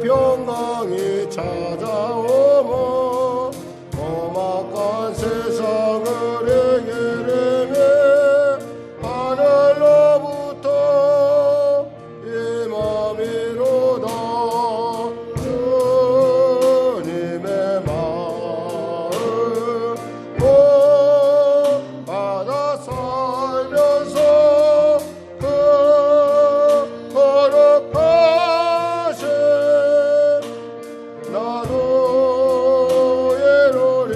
평강이 찾아오며 험악한 세상을 해결하며 하늘로부터 임함이로다. 주님의 마음 받아 살면서 그 거룩하신 나도 예로리.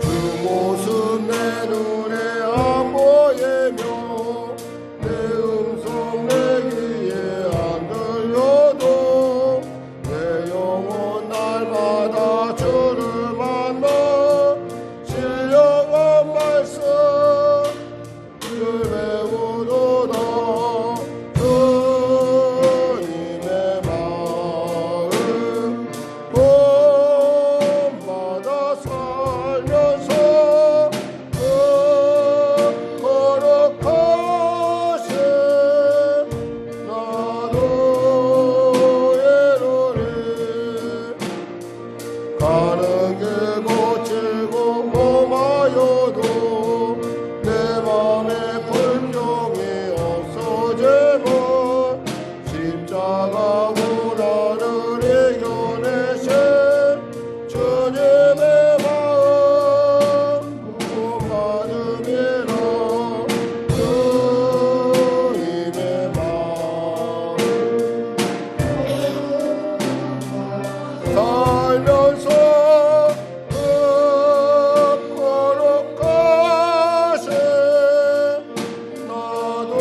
주 모습 내 눈에 안 보이며 내 음성 내 귀에 안 들려도 내 영혼 날마다 주를 만나 신령한 말씀 늘 배우도다. 주님의 마음 본받아 살면서 그 거룩하신 나도 예로리. 가는 길 고치고 험하여도 내 맘에 불평이 없어지고 십자가 고난을 이겨내신 주님의 마음 구원받음이라. 주님의 마음 살면서 그 거룩하신 나도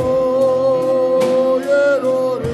예로리.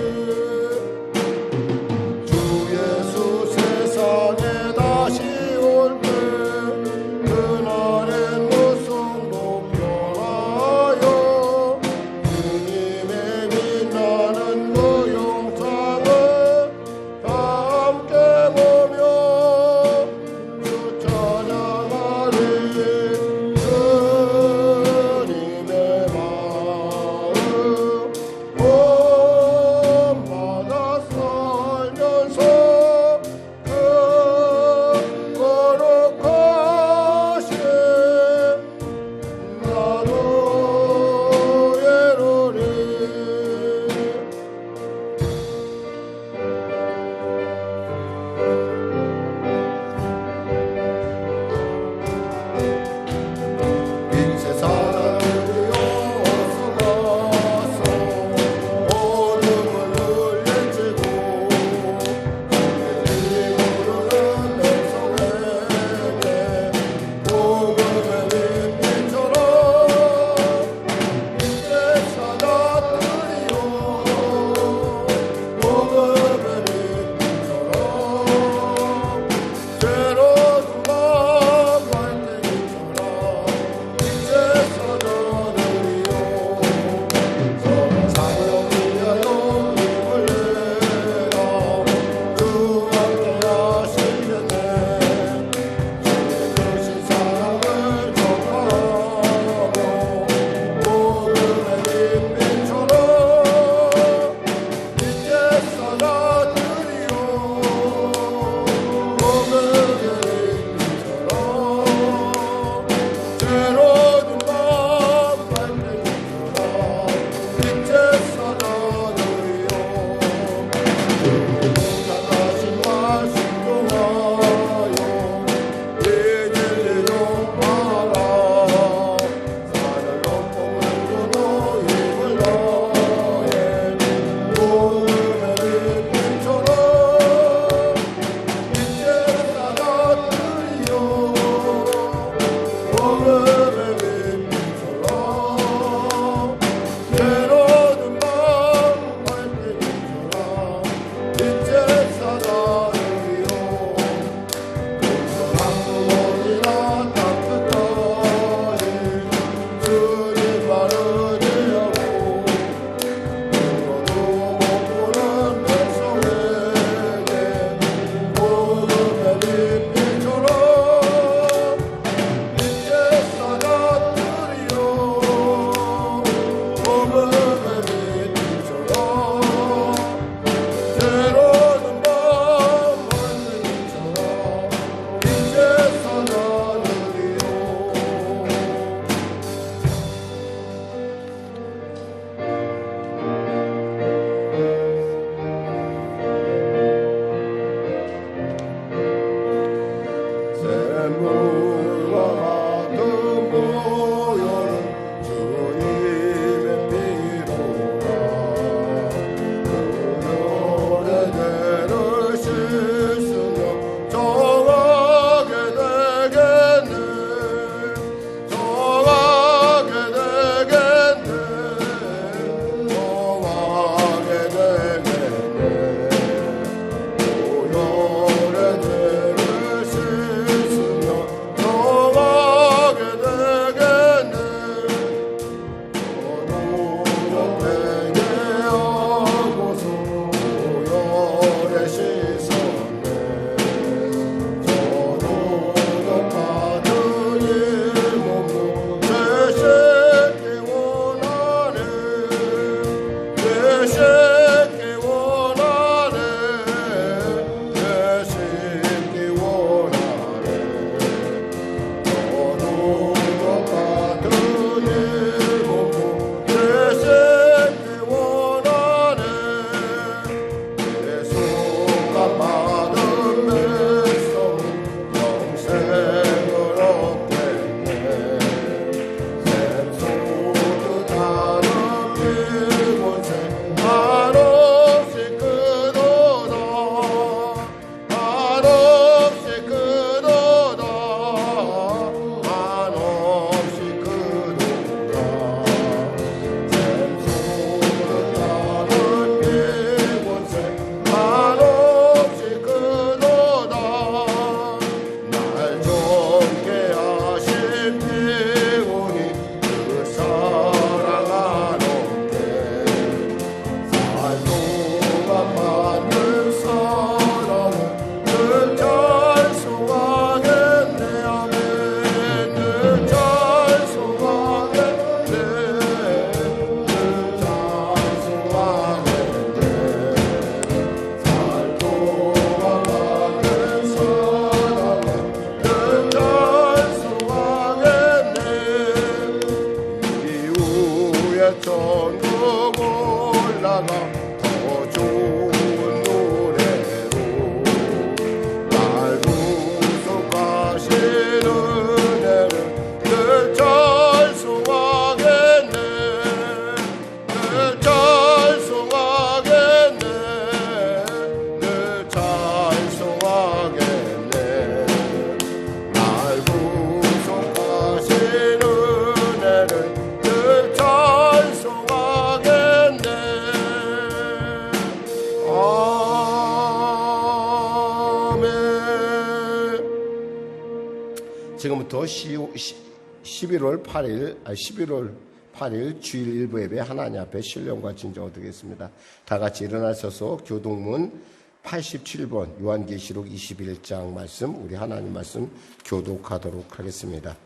지금부터 11월 8일 주일 일부 예배 하나님 앞에 신령과 진정을 드리겠습니다. 다 같이 일어나셔서 교독문 87번 요한계시록 21장 말씀, 우리 하나님 말씀 교독하도록 하겠습니다.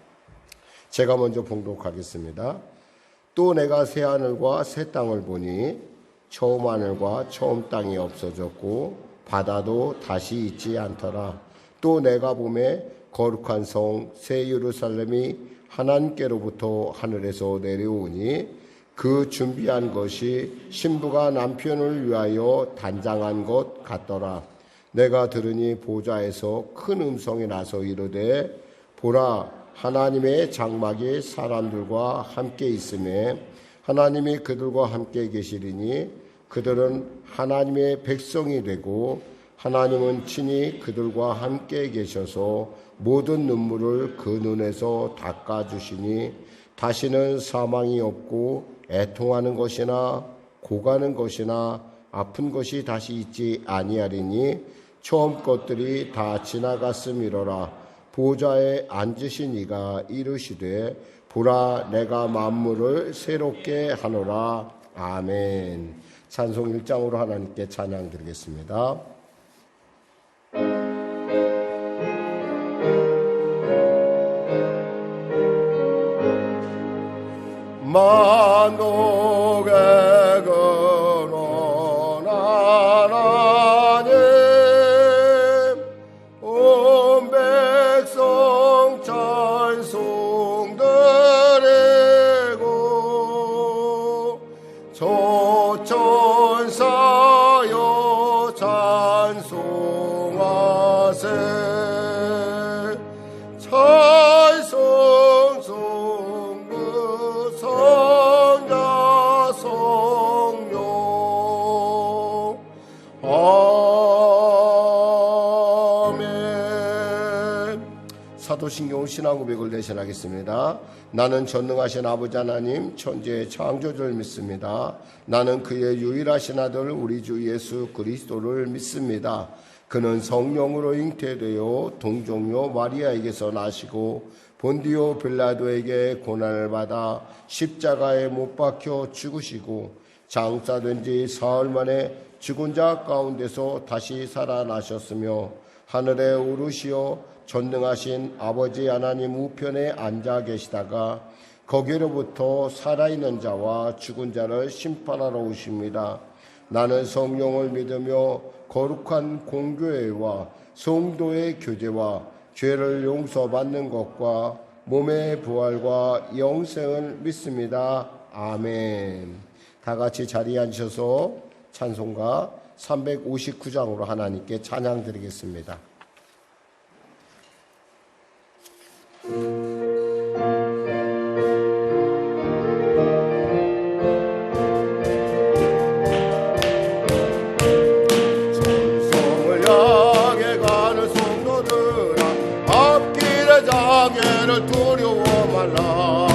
제가 먼저 봉독하겠습니다. 또 내가 새 하늘과 새 땅을 보니 처음 하늘과 처음 땅이 없어졌고 바다도 다시 있지 않더라. 또 내가 보매 거룩한 성 새 예루살렘이 하나님께로부터 하늘에서 내려오니 그 준비한 것이 신부가 남편을 위하여 단장한 것 같더라. 내가 들으니 보좌에서 큰 음성이 나서 이르되 보라, 하나님의 장막이 사람들과 함께 있음에 하나님이 그들과 함께 계시리니 그들은 하나님의 백성이 되고 하나님은 친히 그들과 함께 계셔서 모든 눈물을 그 눈에서 닦아주시니 다시는 사망이 없고 애통하는 것이나 고가는 것이나 아픈 것이 다시 있지 아니하리니 처음 것들이 다 지나갔음이로라. 보좌에 앉으신 이가 이르시되 보라, 내가 만물을 새롭게 하노라. 아멘. 찬송 1장으로 하나님께 찬양 드리겠습니다. 만독의 근원 하나님 온 백성 찬송 드리고 저천사여 찬송하세. 사도신경 신앙 고백을 대신하겠습니다. 나는 전능하신 아버지 하나님 천지의 창조주를 믿습니다. 나는 그의 유일하신 아들 우리 주 예수 그리스도를 믿습니다. 그는 성령으로 잉태되어 동정녀 마리아에게서 나시고 본디오 빌라도에게 고난을 받아 십자가에 못 박혀 죽으시고 장사된 지 사흘 만에 죽은 자 가운데서 다시 살아나셨으며 하늘에 오르시어 전능하신 아버지 하나님 우편에 앉아 계시다가 거기로부터 살아있는 자와 죽은 자를 심판하러 오십니다. 나는 성령을 믿으며 거룩한 공교회와 성도의 교제와 죄를 용서받는 것과 몸의 부활과 영생을 믿습니다. 아멘. 다 같이 자리에 앉으셔서 찬송가 359장으로 하나님께 찬양 드리겠습니다. 천성을 향해 가는 성도들아 앞길의 장애를 두려워 말라.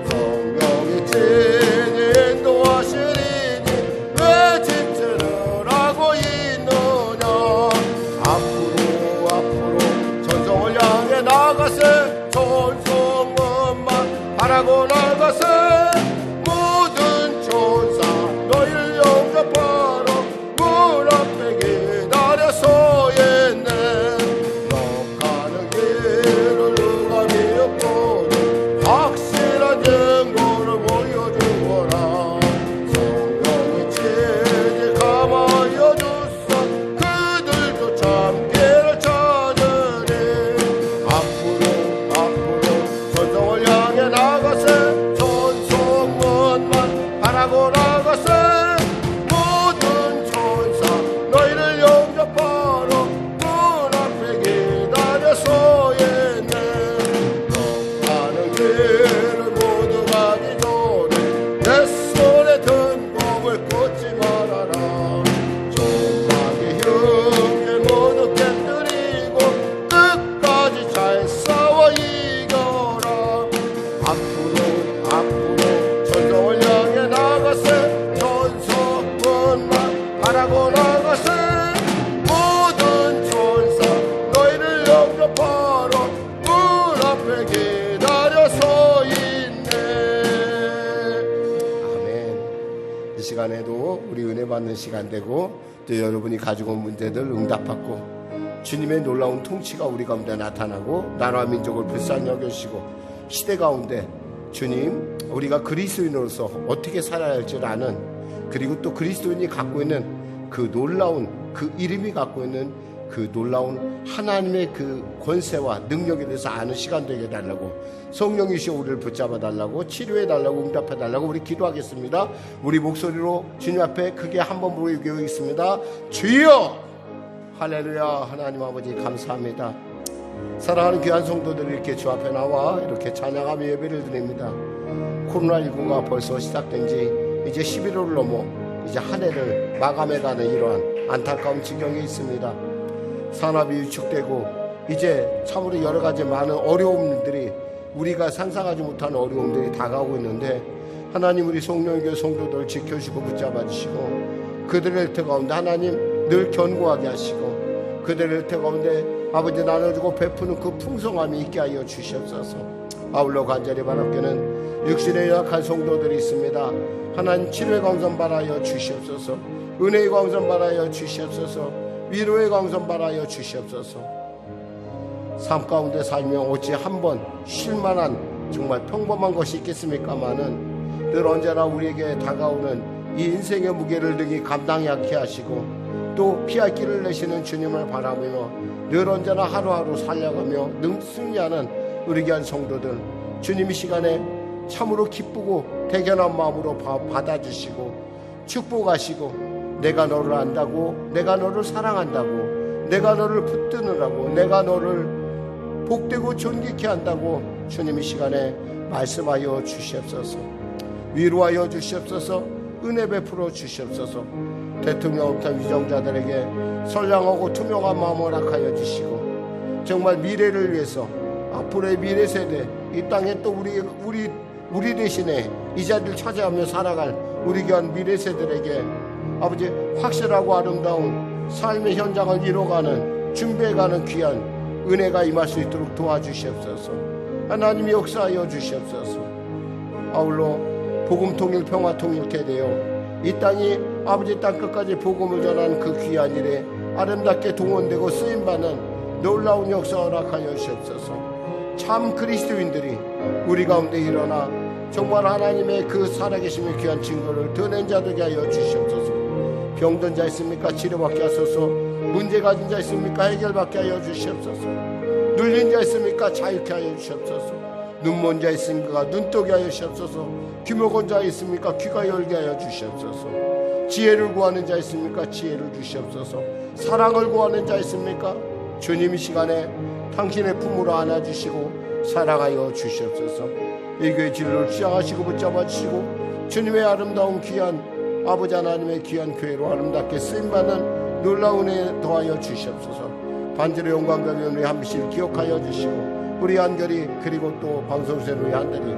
성령이 친히 인도하시리니 왜 짐짓을 하고 있느냐. 앞으로 천성을 향해 나가세. 천성만 바라고 나가세. 모든 천사 너희를 영접하러 문 앞에 기다려 서 있네. 너 가는 길을 누가 미었거든 확실한 증거를 보여주거라. 성령이 친히 감하여 주사 그들도 참기를 찾으니 앞으로 천성을 향해 나가세. 천성문만 바라고 나가세. 모든 천사 너희를 영접하러 시간 되고 또 여러분이 가지고 온 문제들 응답받고 주님의 놀라운 통치가 우리 가운데 나타나고 나라와 민족을 불쌍히 여겨주시고 시대 가운데 주님 우리가 그리스도인으로서 어떻게 살아야 할지를 아는, 그리고 또 그리스도인이 갖고 있는 그 놀라운 그 이름이 갖고 있는 그 놀라운 하나님의 그 권세와 능력에 대해서 아는 시간 되게 해달라고, 성령이시여 우리를 붙잡아 달라고, 치료해 달라고, 응답해 달라고 우리 기도하겠습니다. 우리 목소리로 주님 앞에 크게 한번 부르겠습니다. 주여! 할렐루야. 하나님 아버지 감사합니다. 사랑하는 귀한 성도들이 이렇게 주 앞에 나와 이렇게 찬양하며 예배를 드립니다. 코로나19가 벌써 시작된 지 이제 11월을 넘어 이제 한 해를 마감해가는 이러한 안타까운 지경에 있습니다. 산업이 위축되고 이제 참으로 여러 가지 많은 어려움들이, 우리가 상상하지 못하는 어려움들이 다가오고 있는데 하나님 우리 송년교 성도들 지켜주시고 붙잡아 주시고 그들의 일터 가운데 하나님 늘 견고하게 하시고 그들의 일터 가운데 아버지 나눠주고 베푸는 그 풍성함이 있게 하여 주시옵소서. 아울러 간절히 바랍게는 육신에 연약한 성도들이 있습니다. 하나님 치료의 광선 바라여 주시옵소서. 은혜의 광선 바라여 주시옵소서. 위로의 광선 바라여 주시옵소서. 삶 가운데 살며 어찌 한번 쉴만한 정말 평범한 것이 있겠습니까마는 늘 언제나 우리에게 다가오는 이 인생의 무게를 능히 감당하게 하시고 또 피할 길을 내시는 주님을 바라보며 늘 언제나 하루하루 살려가며 늘 승리하는 우리 귀한 성도들, 주님 이 시간에 참으로 기쁘고 대견한 마음으로 받아주시고 축복하시고, 내가 너를 안다고, 내가 너를 사랑한다고, 내가 너를 붙드느라고, 내가 너를 복되고 존귀케 한다고 주님 이 시간에 말씀하여 주시옵소서. 위로하여 주시옵소서. 은혜 베풀어 주시옵소서. 대통령부터 위정자들에게 선량하고 투명한 마음을 허락하여 주시고 정말 미래를 위해서 앞으로의 미래 세대, 이 땅에 또 우리 대신에 이 자리를 차지하며 살아갈 우리 귀한 미래 세대들에게 아버지 확실하고 아름다운 삶의 현장을 이뤄가는, 준비해가는 귀한 은혜가 임할 수 있도록 도와주시옵소서. 하나님이 역사하여 주시옵소서. 아울러 복음 통일, 평화 통일케 되어 이 땅이 아버지 땅 끝까지 복음을 전하는 그 귀한 일에 아름답게 동원되고 쓰임받는 놀라운 역사 허락하여 주시옵소서. 참 그리스도인들이 우리 가운데 일어나 정말 하나님의 그 살아계심의 귀한 증거를 드러낸 자 되게 하여 주시옵소서. 병든 자 있습니까? 치료받게 하소서. 문제 가진 자 있습니까? 해결받게 하여 주시옵소서. 눌린 자 있습니까? 자유케 하여 주시옵소서. 눈먼 자 있습니까? 눈뜨게 하여 주시옵소서. 귀 먹은 자 있습니까? 귀가 열게 하여 주시옵소서. 지혜를 구하는 자 있습니까? 지혜를 주시옵소서. 사랑을 구하는 자 있습니까? 주님 이 시간에 당신의 품으로 안아주시고 사랑하여 주시옵소서. 이 교회 진로를 주장하시고 붙잡아 주시고 주님의 아름다운 귀한 아버지 하나님의 귀한 교회로 아름답게 쓰임받는 놀라운 은혜 더하여 주시옵소서. 반지의 영광과 우리 한 분씩 기억하여 주시고 우리 한결이, 그리고 또 방송세로 우리 한들이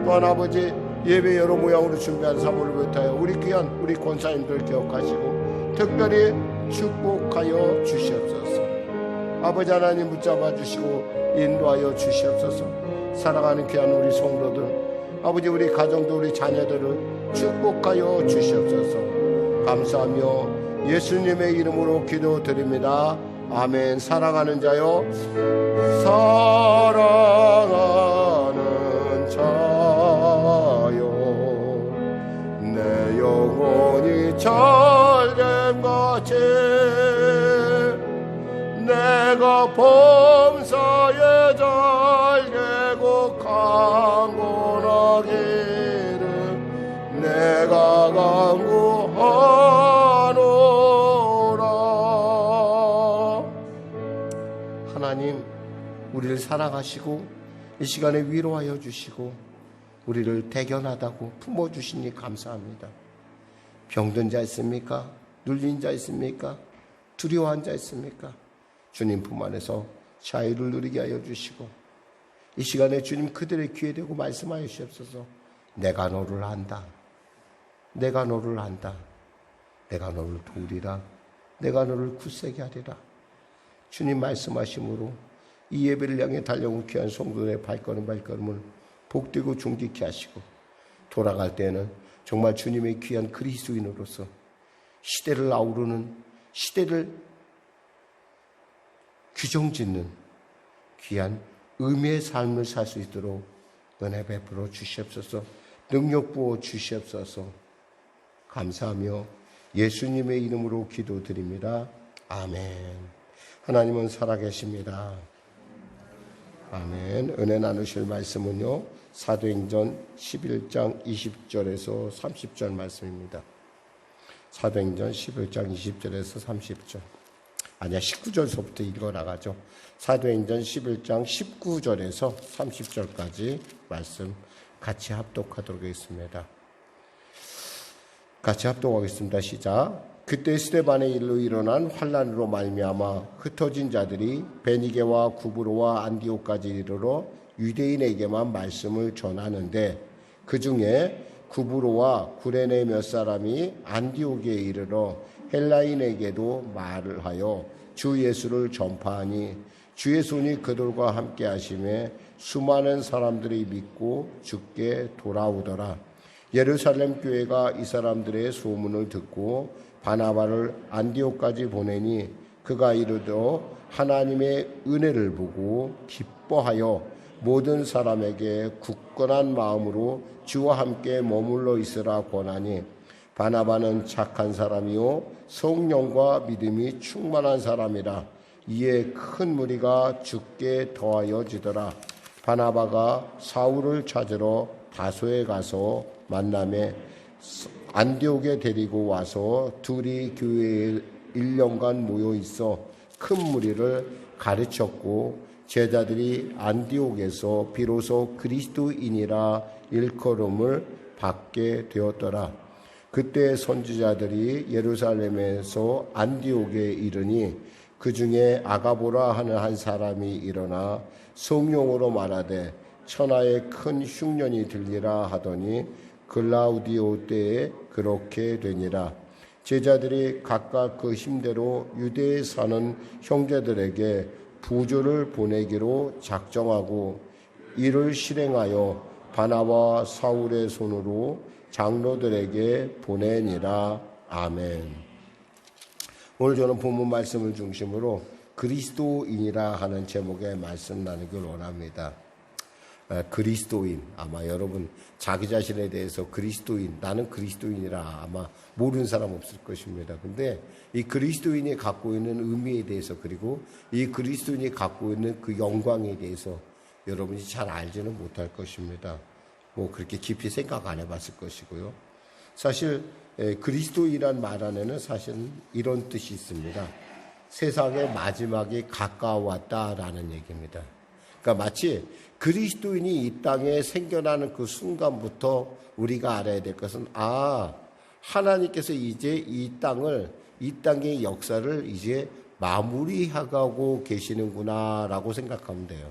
또한 아버지 예배 여러 모양으로 준비한 사모를 비롯하여 우리 귀한 우리 권사님들 기억하시고 특별히 축복하여 주시옵소서. 아버지 하나님 붙잡아 주시고 인도하여 주시옵소서. 사랑하는 귀한 우리 성도들, 아버지 우리 가정도 우리 자녀들을 축복하여 주시옵소서. 감사하며 예수님의 이름으로 기도드립니다. 아멘. 사랑하는 자요, 사랑하는 자요, 내 영혼이 잘됨같이 내가 범사에 잘되고 강건하기를 내가 간구하노라. 하나님 우리를 사랑하시고 이 시간에 위로하여 주시고 우리를 대견하다고 품어주시니 감사합니다. 병든 자 있습니까? 눌린 자 있습니까? 두려워한 자 있습니까? 주님 품 안에서 자유를 누리게 하여 주시고 이 시간에 주님 그들의 귀에 대고 말씀하여 주시옵소서. 내가 너를 안다. 내가 너를 안다. 내가 너를 도우리라. 내가 너를 굳세게 하리라. 주님 말씀하심으로 이 예배를 향해 달려온 귀한 성도의 발걸음을 복되고 존귀케 하시고 돌아갈 때는 정말 주님의 귀한 그리스도인으로서 시대를 아우르는, 시대를 규정짓는 귀한 의미의 삶을 살 수 있도록 은혜 베풀어 주시옵소서. 능력 부어 주시옵소서. 감사하며 예수님의 이름으로 기도드립니다. 아멘. 하나님은 살아계십니다. 아멘. 은혜 나누실 말씀은요, 사도행전 11장 20절에서 30절 말씀입니다. 사도행전 11장 20절에서 30절. 아니야, 19절서부터 읽어나가죠. 사도행전 11장 19절에서 30절까지 말씀 같이 합독하도록 하겠습니다. 같이 합독하겠습니다. 시작. 그때 스데반의 일로 일어난 환란으로 말미암아 흩어진 자들이 베니게와 구브로와 안디옥까지 이르러 유대인에게만 말씀을 전하는데, 그 중에 구브로와 구레네 몇 사람이 안디옥에 이르러 헬라인에게도 말을 하여 주 예수를 전파하니 주의 손이 그들과 함께 하심에 수많은 사람들이 믿고 주께 돌아오더라. 예루살렘 교회가 이 사람들의 소문을 듣고 바나바를 안디옥까지 보내니 그가 이르되 하나님의 은혜를 보고 기뻐하여 모든 사람에게 굳건한 마음으로 주와 함께 머물러 있으라 권하니, 바나바는 착한 사람이요 성령과 믿음이 충만한 사람이라. 이에 큰 무리가 주께 더하여지더라. 바나바가 사울을 찾으러 다소에 가서 만남에 안디옥에 데리고 와서 둘이 교회에 1년간 모여 있어 큰 무리를 가르쳤고, 제자들이 안디옥에서 비로소 그리스도인이라 일컬음을 받게 되었더라. 그때 선지자들이 예루살렘에서 안디옥에 이르니 그 중에 아가보라 하는 한 사람이 일어나 성령으로 말하되 천하에 큰 흉년이 들리라 하더니 글라우디오 때에 그렇게 되니라. 제자들이 각각 그 힘대로 유대에 사는 형제들에게 부조를 보내기로 작정하고 이를 실행하여 바나바와 사울의 손으로 장로들에게 보내니라. 아멘. 오늘 저는 본문 말씀을 중심으로 그리스도인이라 하는 제목의 말씀 나누길 원합니다. 그리스도인, 아마 여러분 자기 자신에 대해서 그리스도인, 나는 그리스도인이라 아마 모르는 사람 없을 것입니다. 근데 이 그리스도인이 갖고 있는 의미에 대해서, 그리고 이 그리스도인이 갖고 있는 그 영광에 대해서 여러분이 잘 알지는 못할 것입니다. 뭐 그렇게 깊이 생각 안 해봤을 것이고요. 사실 그리스도인이란 말 안에는 사실 이런 뜻이 있습니다. 세상의 마지막이 가까웠다라는 얘기입니다. 그러니까 마치 그리스도인이 이 땅에 생겨나는 그 순간부터 우리가 알아야 될 것은, 하나님께서 이제 이 땅의 역사를 이제 마무리하고 계시는구나 라고 생각하면 돼요.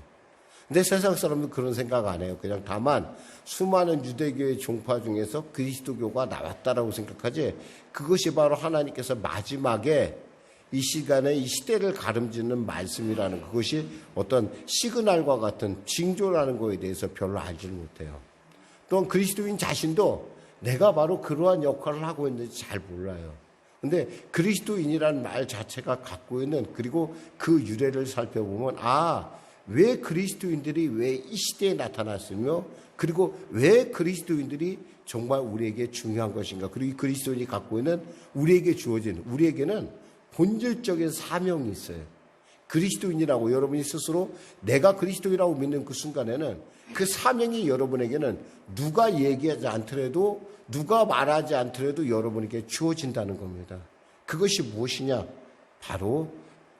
근데 세상 사람은 그런 생각 안 해요. 그냥 다만 수많은 유대교의 종파 중에서 그리스도교가 나왔다라고 생각하지, 그것이 바로 하나님께서 마지막에 이 시간에 이 시대를 가름짓는 말씀이라는, 그것이 어떤 시그널과 같은 징조라는 거에 대해서 별로 알지를 못해요. 또한 그리스도인 자신도 내가 바로 그러한 역할을 하고 있는지 잘 몰라요. 근데 그리스도인이라는 말 자체가 갖고 있는, 그리고 그 유래를 살펴보면 왜 그리스도인들이 왜 이 시대에 나타났으며, 그리고 왜 그리스도인들이 정말 우리에게 중요한 것인가, 그리고 이 그리스도인이 갖고 있는 우리에게 주어진, 우리에게는 본질적인 사명이 있어요. 그리스도인이라고 여러분이 스스로 내가 그리스도인이라고 믿는 그 순간에는 그 사명이 여러분에게는 누가 얘기하지 않더라도, 누가 말하지 않더라도 여러분에게 주어진다는 겁니다. 그것이 무엇이냐? 바로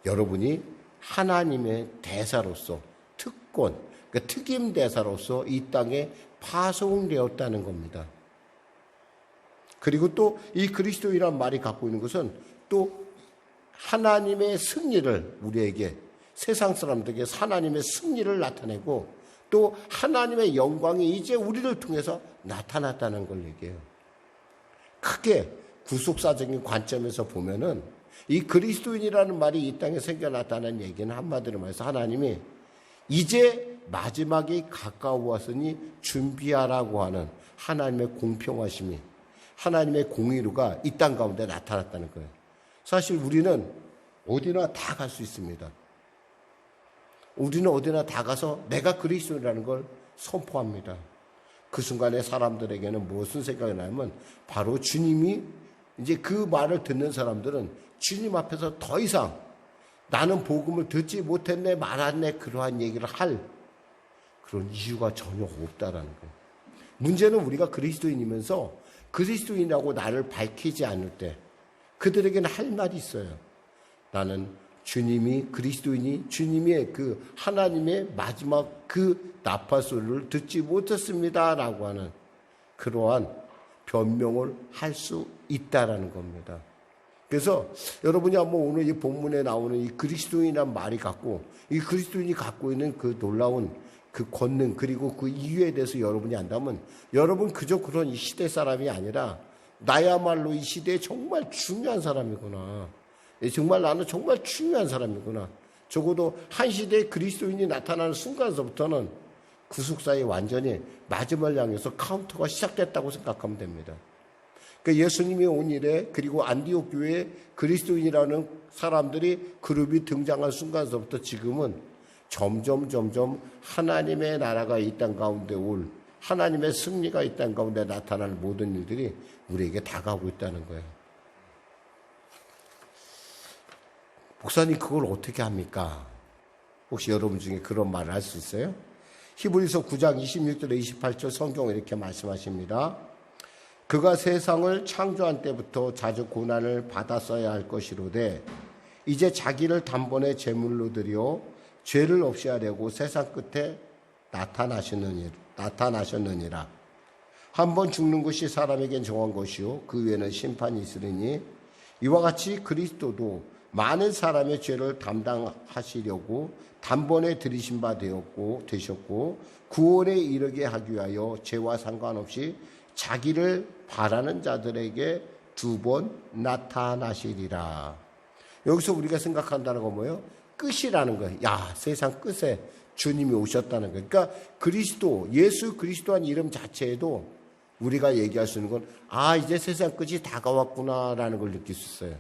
여러분이 하나님의 대사로서, 특권, 그러니까 특임 대사로서 이 땅에 파송되었다는 겁니다. 그리고 또 이 그리스도인이라는 말이 갖고 있는 것은 또 하나님의 승리를 우리에게, 세상 사람들에게 하나님의 승리를 나타내고, 또 하나님의 영광이 이제 우리를 통해서 나타났다는 걸 얘기해요. 크게 구속사적인 관점에서 보면은 이 그리스도인이라는 말이 이 땅에 생겨났다는 얘기는 한마디로 말해서 하나님이 이제 마지막이 가까웠으니 준비하라고 하는 하나님의 공평하심이, 하나님의 공의로가 이 땅 가운데 나타났다는 거예요. 사실 우리는 어디나 다 갈 수 있습니다. 우리는 어디나 다 가서 내가 그리스도라는 걸 선포합니다. 그 순간에 사람들에게는 무슨 생각이 나면 바로 주님이 이제 그 말을 듣는 사람들은 주님 앞에서 더 이상 나는 복음을 듣지 못했네, 말았네, 그러한 얘기를 할 그런 이유가 전혀 없다라는 거예요. 문제는 우리가 그리스도인이면서 그리스도인이라고 나를 밝히지 않을 때 그들에게는 할 말이 있어요. 나는 주님이 그리스도인이 주님의 그 하나님의 마지막 그 나팔소리를 듣지 못했습니다라고 하는 그러한 변명을 할 수 있다라는 겁니다. 그래서 여러분이 한번 오늘 이 본문에 나오는 이 그리스도인이란 말이 이 그리스도인이 갖고 있는 그 놀라운 그 권능 그리고 그 이유에 대해서 여러분이 안다면 여러분 그저 그런 이 시대 사람이 아니라 나야말로 이 시대에 정말 중요한 사람이구나. 정말 나는 정말 중요한 사람이구나. 적어도 한 시대에 그리스도인이 나타나는 순간서부터는 구속사에 완전히 마지막을 향해서 카운터가 시작됐다고 생각하면 됩니다. 그러니까 예수님이 온 이래 그리고 안디옥 교회에 그리스도인이라는 사람들이 그룹이 등장한 순간서부터 지금은 점점 하나님의 나라가 이 땅 가운데 올 하나님의 승리가 이 땅 가운데 나타날 모든 일들이 우리에게 다가오고 있다는 거예요. 목사님 그걸 어떻게 합니까? 혹시 여러분 중에 그런 말을 할 수 있어요? 히브리서 9장 26절에 28절 성경에 이렇게 말씀하십니다. 그가 세상을 창조한 때부터 자주 고난을 받았어야 할 것이로되 이제 자기를 단번에 제물로 드려 죄를 없이 하려고 세상 끝에 나타나셨느니라. 한 번 죽는 것이 사람에겐 정한 것이요 그 후에는 심판이 있으리니 이와 같이 그리스도도 많은 사람의 죄를 담당하시려고 단번에 들이신 바 되셨고 구원에 이르게 하기 위하여 죄와 상관없이 자기를 바라는 자들에게 2번 나타나시리라. 여기서 우리가 생각한다는 건 뭐예요? 끝이라는 거예요. 세상 끝에 주님이 오셨다는 거예요. 그러니까 예수 그리스도한 이름 자체에도 우리가 얘기할 수 있는 건 이제 세상 끝이 다가왔구나라는 걸 느낄 수 있어요.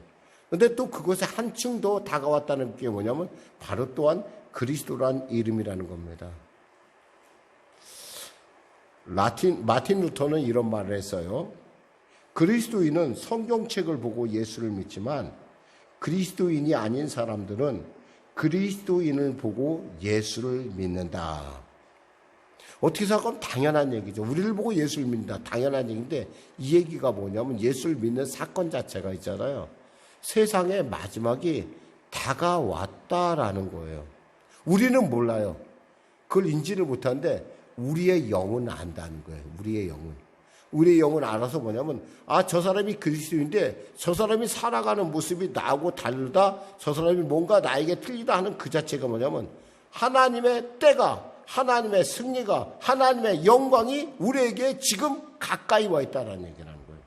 그런데 또 그것에 한층 더 다가왔다는 게 뭐냐면 바로 또한 그리스도란 이름이라는 겁니다. 마틴 루터는 이런 말을 했어요. 그리스도인은 성경책을 보고 예수를 믿지만 그리스도인이 아닌 사람들은 그리스도인을 보고 예수를 믿는다. 어떻게 생각하면 당연한 얘기죠. 우리를 보고 예수를 믿는다. 당연한 얘기인데 이 얘기가 뭐냐면 예수를 믿는 사건 자체가 있잖아요. 세상의 마지막이 다가왔다라는 거예요. 우리는 몰라요. 그걸 인지를 못하는데 우리의 영은 안다는 거예요. 우리의 영은 알아서 뭐냐면 저 사람이 그리스도인데 저 사람이 살아가는 모습이 나하고 다르다. 저 사람이 뭔가 나에게 틀리다 하는 그 자체가 뭐냐면 하나님의 때가 하나님의 승리가 하나님의 영광이 우리에게 지금 가까이 와 있다는 얘기라는 거예요.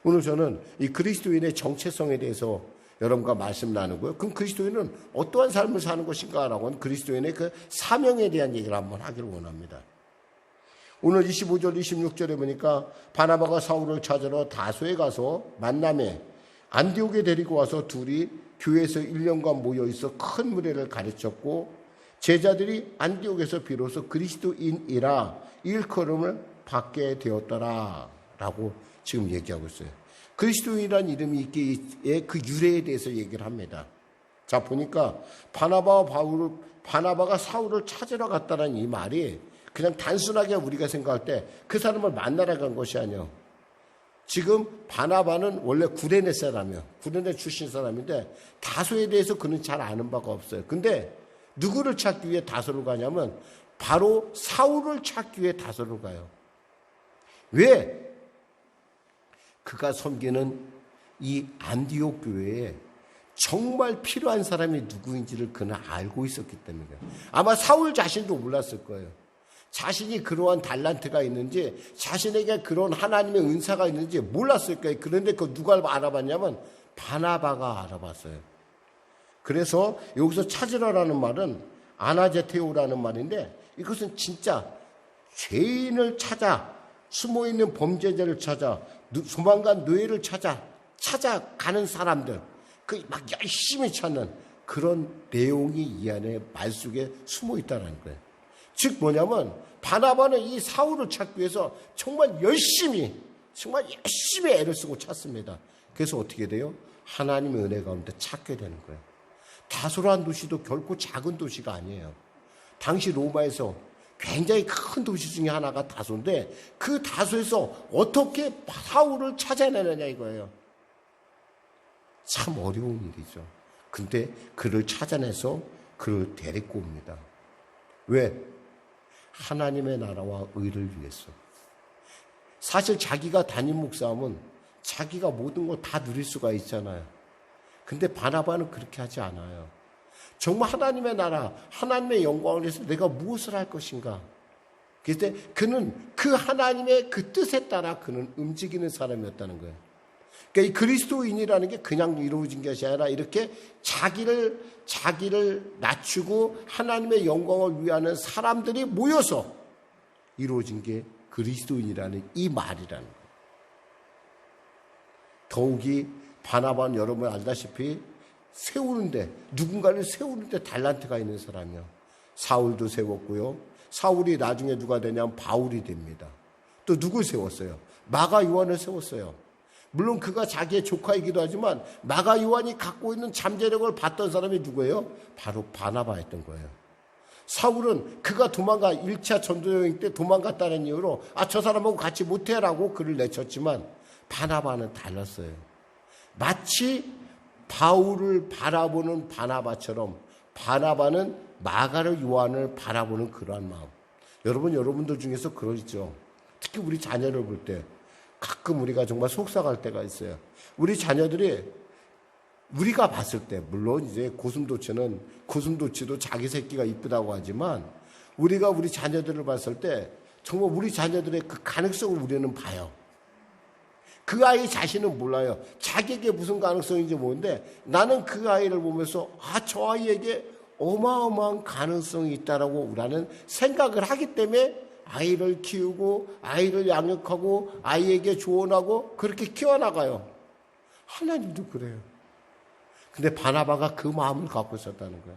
오늘 저는 이 그리스도인의 정체성에 대해서 여러분과 말씀 나누고요. 그럼 그리스도인은 어떠한 삶을 사는 것인가라고 하는 그리스도인의 그 사명에 대한 얘기를 한번 하기를 원합니다. 오늘 25절 26절에 보니까 바나바가 사울을 찾으러 다소에 가서 만남에 안디옥에 데리고 와서 둘이 교회에서 1년간 모여있어 큰 무리를 가르쳤고 제자들이 안디옥에서 비로소 그리스도인이라 일컬음을 받게 되었더라 라고 지금 얘기하고 있어요. 그리스도인이라는 이름이 있기에 그 유래에 대해서 얘기를 합니다. 자, 보니까 바나바가 사울을 찾으러 갔다는 이 말이 그냥 단순하게 우리가 생각할 때 그 사람을 만나러 간 것이 아니에요. 지금 바나바는 원래 구레네 사람이에요. 구레네 출신 사람인데 다소에 대해서 그는 잘 아는 바가 없어요. 근데 누구를 찾기 위해 다소를 가냐면 바로 사울을 찾기 위해 다소를 가요. 왜? 그가 섬기는 이 안디옥 교회에 정말 필요한 사람이 누구인지를 그는 알고 있었기 때문이에요. 아마 사울 자신도 몰랐을 거예요. 자신이 그러한 달란트가 있는지 자신에게 그런 하나님의 은사가 있는지 몰랐을 거예요. 그런데 그 누가 알아봤냐면 바나바가 알아봤어요. 그래서 여기서 찾으라라는 말은 아나제테오라는 말인데 이것은 진짜 죄인을 찾아 숨어있는 범죄자를 찾아 조만간 노예를 찾아가는 사람들, 그 막 열심히 찾는 그런 내용이 이 안에 말 속에 숨어 있다는 거예요. 즉 뭐냐면 바나바는 이 사울을 찾기 위해서 정말 열심히 애를 쓰고 찾습니다. 그래서 어떻게 돼요? 하나님의 은혜 가운데 찾게 되는 거예요. 다소란 도시도 결코 작은 도시가 아니에요. 당시 로마에서 굉장히 큰 도시 중에 하나가 다소인데 그 다소에서 어떻게 사울을 찾아내느냐 이거예요. 참 어려운 일이죠. 근데 그를 찾아내서 그를 데리고 옵니다. 왜? 하나님의 나라와 의를 위해서. 사실 자기가 담임 목사하면 자기가 모든 걸 다 누릴 수가 있잖아요. 근데 바나바는 그렇게 하지 않아요. 정말 하나님의 나라, 하나님의 영광을 위해서 내가 무엇을 할 것인가. 그래서 그는 그 하나님의 그 뜻에 따라 그는 움직이는 사람이었다는 거예요. 그러니까 이 그리스도인이라는 게 그냥 이루어진 것이 아니라 이렇게 자기를 낮추고 하나님의 영광을 위하는 사람들이 모여서 이루어진 게 그리스도인이라는 이 말이라는 거예요. 더욱이 바나바는 여러분 알다시피 누군가를 세우는데 달란트가 있는 사람이요. 사울도 세웠고요. 사울이 나중에 누가 되냐면 바울이 됩니다. 또 누굴 세웠어요? 마가 요한을 세웠어요. 물론 그가 자기의 조카이기도 하지만 마가 요한이 갖고 있는 잠재력을 봤던 사람이 누구예요? 바로 바나바였던 거예요. 사울은 그가 1차 전도여행 때 도망갔다는 이유로 저 사람하고 같이 못해라고 그를 내쳤지만 바나바는 달랐어요. 마치 바울을 바라보는 바나바처럼 바나바는 마가를 요한을 바라보는 그러한 마음. 여러분들 중에서 그러시죠. 특히 우리 자녀를 볼 때 가끔 우리가 정말 속상할 때가 있어요. 우리 자녀들이 우리가 봤을 때 물론 이제 고슴도치도 자기 새끼가 이쁘다고 하지만 우리가 우리 자녀들을 봤을 때 정말 우리 자녀들의 그 가능성을 우리는 봐요. 그 아이 자신은 몰라요. 자기에게 무슨 가능성인지 모르는데 나는 그 아이를 보면서 저 아이에게 어마어마한 가능성이 있다라고 라는 생각을 하기 때문에 아이를 키우고 아이를 양육하고 아이에게 조언하고 그렇게 키워나가요. 하나님도 그래요. 근데 바나바가 그 마음을 갖고 있었다는 거예요.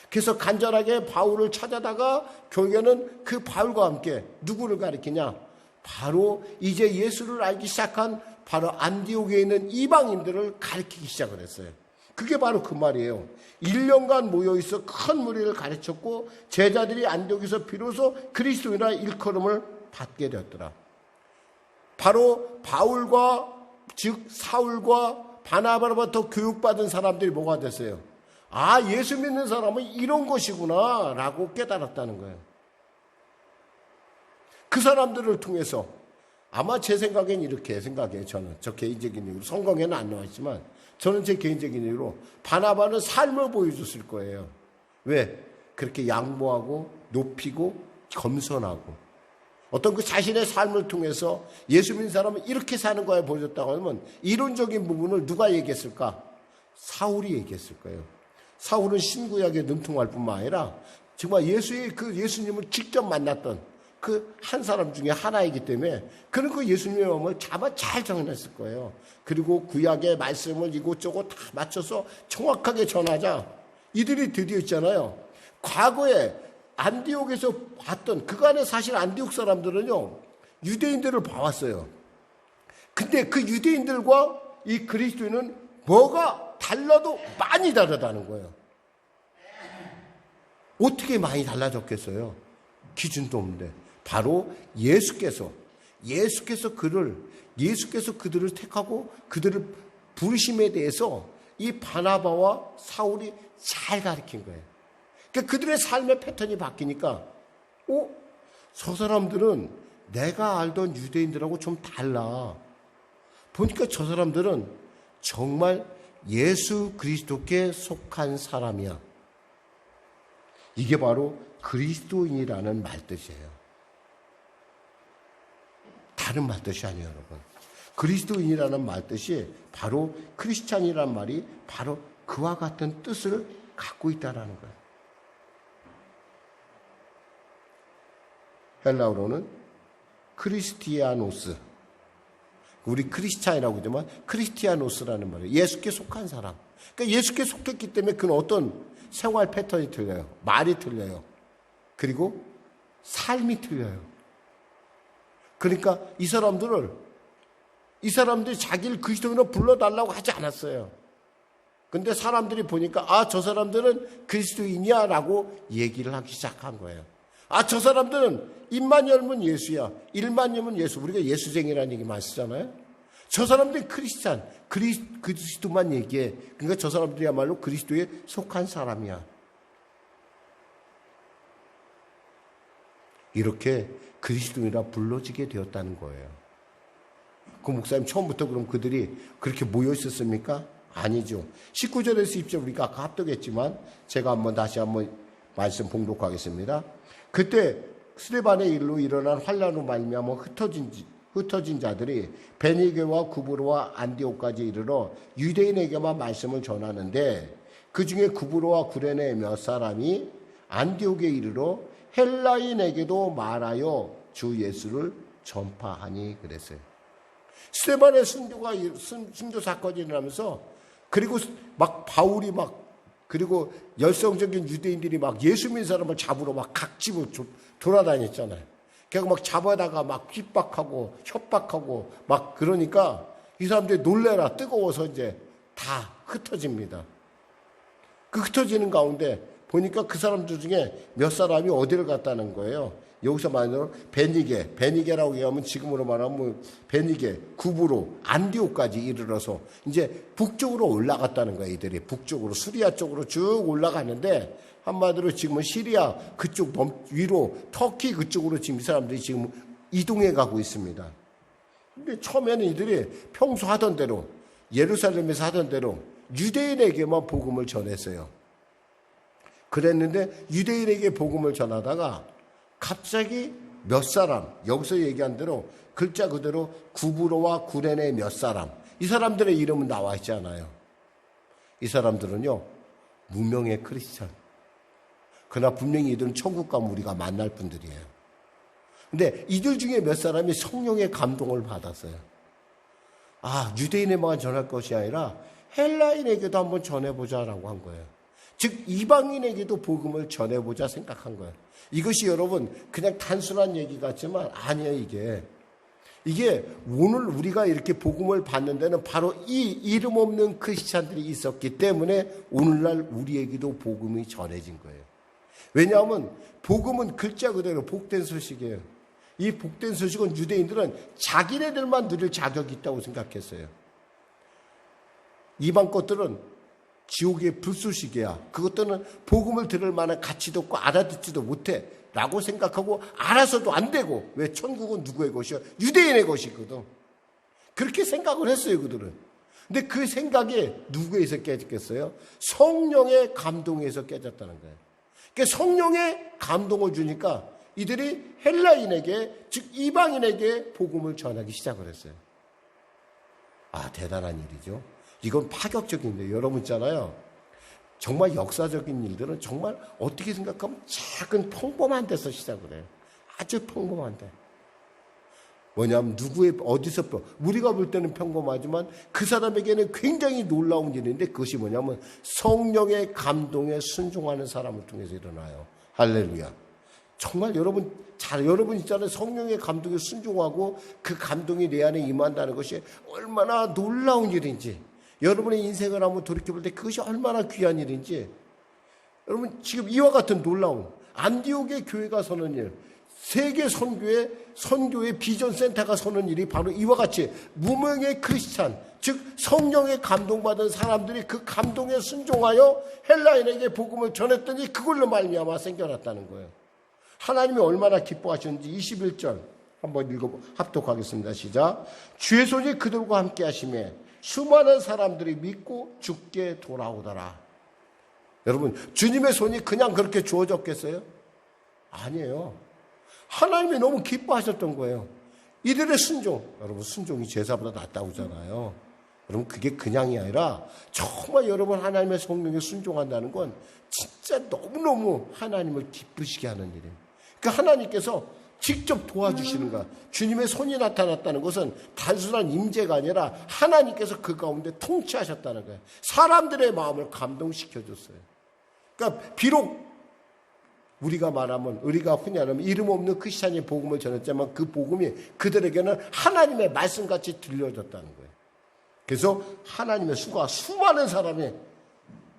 그래서 간절하게 바울을 찾아다가 결국에는 그 바울과 함께 누구를 가리키냐? 바로 이제 예수를 알기 시작한 바로 안디옥에 있는 이방인들을 가리키기 시작을 했어요. 그게 바로 그 말이에요. 1년간 모여있어 큰 무리를 가르쳤고 제자들이 안디옥에서 비로소 그리스도인이라 일컬음을 받게 되었더라. 바로 즉 사울과 바나바로부터 교육받은 사람들이 뭐가 됐어요? 예수 믿는 사람은 이런 것이구나 라고 깨달았다는 거예요. 그 사람들을 통해서 아마 제 생각엔 이렇게 생각해요. 저 개인적인 이유로 성경에는 안 나와 있지만 저는 제 개인적인 이유로 바나바는 삶을 보여줬을 거예요. 왜? 그렇게 양보하고 높이고 겸손하고 어떤 그 자신의 삶을 통해서 예수 믿는 사람은 이렇게 사는 거에 보여줬다고 하면 이론적인 부분을 누가 얘기했을까? 사울이 얘기했을 거예요. 사울은 신구약에 능통할 뿐만 아니라 정말 예수님을 직접 만났던 그 한 사람 중에 하나이기 때문에 그는 그 예수님의 마음을 잘 정해냈을 거예요. 그리고 구약의 말씀을 이곳저곳 다 맞춰서 정확하게 전하자 이들이 드디어 있잖아요. 과거에 안디옥에서 봤던 그간의 사실 안디옥 사람들은요 유대인들을 봐왔어요. 근데 그 유대인들과 이 그리스도인은 뭐가 달라도 많이 다르다는 거예요. 어떻게 많이 달라졌겠어요? 기준도 없는데 바로 예수께서 그들을 택하고 그들을 부르심에 대해서 이 바나바와 사울이 잘 가르친 거예요. 그러니까 그들의 삶의 패턴이 바뀌니까 저 사람들은 내가 알던 유대인들하고 좀 달라. 보니까 저 사람들은 정말 예수 그리스도께 속한 사람이야. 이게 바로 그리스도인이라는 말뜻이에요. 다른 말뜻이 아니에요, 여러분. 그리스도인이라는 말뜻이 바로 크리스찬이라는 말이 바로 그와 같은 뜻을 갖고 있다는 거예요. 헬라어로는 크리스티아노스. 우리 크리스찬이라고 하지만 크리스티아노스라는 말이에요. 예수께 속한 사람. 그러니까 예수께 속했기 때문에 그는 어떤 생활 패턴이 틀려요. 말이 틀려요. 그리고 삶이 틀려요. 그러니까 이 사람들이 자기를 그리스도인으로 불러달라고 하지 않았어요. 근데 사람들이 보니까 저 사람들은 그리스도인이야 라고 얘기를 하기 시작한 거예요. 저 사람들은 입만 열면 예수야. 일만 열면 예수. 우리가 예수쟁이라는 얘기 많이 쓰잖아요. 저 사람들이 크리스찬, 그리스도만 얘기해. 그러니까 저 사람들이야말로 그리스도에 속한 사람이야. 이렇게 그리스도인이라 불러지게 되었다는 거예요. 그 목사님 처음부터 그럼 그들이 그렇게 모여 있었습니까? 아니죠. 19절에서 20절 우리가 아까 합독했지만 제가 다시 한번 말씀 봉독하겠습니다. 그때 스데반의 일로 일어난 환란으로 말미암아 흩어진 자들이 베니게와 구브로와 안디옥까지 이르러 유대인에게만 말씀을 전하는데 그 중에 구브로와 구레네 몇 사람이 안디옥에 이르러 헬라인에게도 말하여 주 예수를 전파하니 그랬어요. 스데반의 순교 사건이 일어나면서 그리고 막 바울이 그리고 열성적인 유대인들이 예수 믿는 사람을 잡으러 각 집을 돌아다녔잖아요. 그러니까 잡아다가 핍박하고 협박하고 그러니까 이 사람들이 놀래라 뜨거워서 이제 다 흩어집니다. 그 흩어지는 가운데 보니까 그 사람들 중에 몇 사람이 어디를 갔다는 거예요. 여기서 말하는 베니게라고 얘기하면 지금으로 말하면 베니게, 구브로, 안디옥까지 이르러서 이제 북쪽으로 올라갔다는 거예요. 이들이 북쪽으로 수리아 쪽으로 쭉 올라가는데 한마디로 지금은 시리아 그쪽 위로 터키 그쪽으로 지금 이 사람들이 지금 이동해 가고 있습니다. 근데 처음에는 이들이 평소 하던 대로 예루살렘에서 하던 대로 유대인에게만 복음을 전했어요. 그랬는데 유대인에게 복음을 전하다가 갑자기 몇 사람, 여기서 얘기한 대로 글자 그대로 구브로와 구레네 몇 사람, 이 사람들의 이름은 나와 있지 않아요. 이 사람들은요 무명의 크리스찬. 그러나 분명히 이들은 천국 가면 우리가 만날 분들이에요. 근데 이들 중에 몇 사람이 성령의 감동을 받았어요. 유대인에만 전할 것이 아니라 헬라인에게도 한번 전해보자라고 한 거예요. 즉 이방인에게도 복음을 전해보자 생각한 거예요. 이것이 여러분 그냥 단순한 얘기 같지만 아니에요. 이게 오늘 우리가 이렇게 복음을 받는 데는 바로 이 이름 없는 크리스찬들이 있었기 때문에 오늘날 우리에게도 복음이 전해진 거예요. 왜냐하면 복음은 글자 그대로 복된 소식이에요. 이 복된 소식은 유대인들은 자기네들만 누릴 자격이 있다고 생각했어요. 이방 것들은 지옥의 불쏘시개야. 그것들은 복음을 들을 만한 가치도 없고 알아듣지도 못해 라고 생각하고 알아서도 안 되고, 왜 천국은 누구의 것이야? 유대인의 것이거든. 그렇게 생각을 했어요 그들은. 근데 그 생각이 누구에서 깨졌겠어요? 성령의 감동에서 깨졌다는 거예요. 그러니까 성령의 감동을 주니까 이들이 헬라인에게, 즉 이방인에게 복음을 전하기 시작을 했어요. 대단한 일이죠. 이건 파격적인 일이에요. 여러분 있잖아요. 정말 역사적인 일들은 정말 어떻게 생각하면 작은 평범한 데서 시작을 해요. 아주 평범한 데. 뭐냐면 어디서 우리가 볼 때는 평범하지만 그 사람에게는 굉장히 놀라운 일인데 그것이 뭐냐면 성령의 감동에 순종하는 사람을 통해서 일어나요. 할렐루야. 정말 여러분 있잖아요. 성령의 감동에 순종하고 그 감동이 내 안에 임한다는 것이 얼마나 놀라운 일인지, 여러분의 인생을 한번 돌이켜볼 때 그것이 얼마나 귀한 일인지, 여러분 지금 이와 같은 놀라운 안디옥의 교회가 서는 일, 세계 선교의 비전 센터가 서는 일이 바로 이와 같이 무명의 크리스찬, 즉 성령의 감동받은 사람들이 그 감동에 순종하여 헬라인에게 복음을 전했더니 그걸로 말미암아 생겨났다는 거예요. 하나님이 얼마나 기뻐하셨는지 21절 한번 합독하겠습니다. 시작. 주의 손이 그들과 함께 하심에 수많은 사람들이 믿고 죽게 돌아오더라. 여러분, 주님의 손이 그냥 그렇게 주어졌겠어요? 아니에요. 하나님이 너무 기뻐하셨던 거예요. 이들의 순종. 여러분, 순종이 제사보다 낫다고 하잖아요. 여러분, 그게 그냥이 아니라 정말 여러분 하나님의 성령에 순종한다는 건 진짜 너무너무 하나님을 기쁘시게 하는 일이에요. 그러니까 하나님께서 직접 도와주시는 거야. 주님의 손이 나타났다는 것은 단순한 임재가 아니라 하나님께서 그 가운데 통치하셨다는 거예요. 사람들의 마음을 감동시켜줬어요. 그러니까 비록 우리가 말하면, 우리가 흔히 말하면 이름 없는 크리스찬의 복음을 전했지만 그 복음이 그들에게는 하나님의 말씀같이 들려졌다는 거예요. 그래서 하나님의 수많은 사람이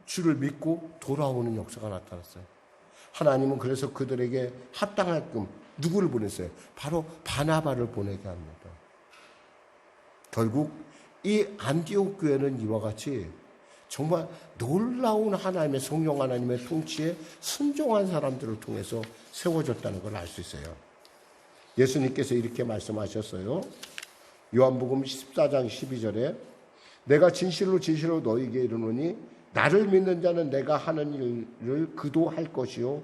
주를 믿고 돌아오는 역사가 나타났어요. 하나님은 그래서 그들에게 합당할끔 누구를 보냈어요? 바로 바나바를 보내게 합니다. 결국 이 안디옥 교회는 이와 같이 정말 놀라운 하나님의 성령 하나님의 통치에 순종한 사람들을 통해서 세워졌다는 걸 알 수 있어요. 예수님께서 이렇게 말씀하셨어요. 요한복음 14장 12절에 내가 진실로 진실로 너희에게 이르노니 나를 믿는 자는 내가 하는 일을 그도 할 것이요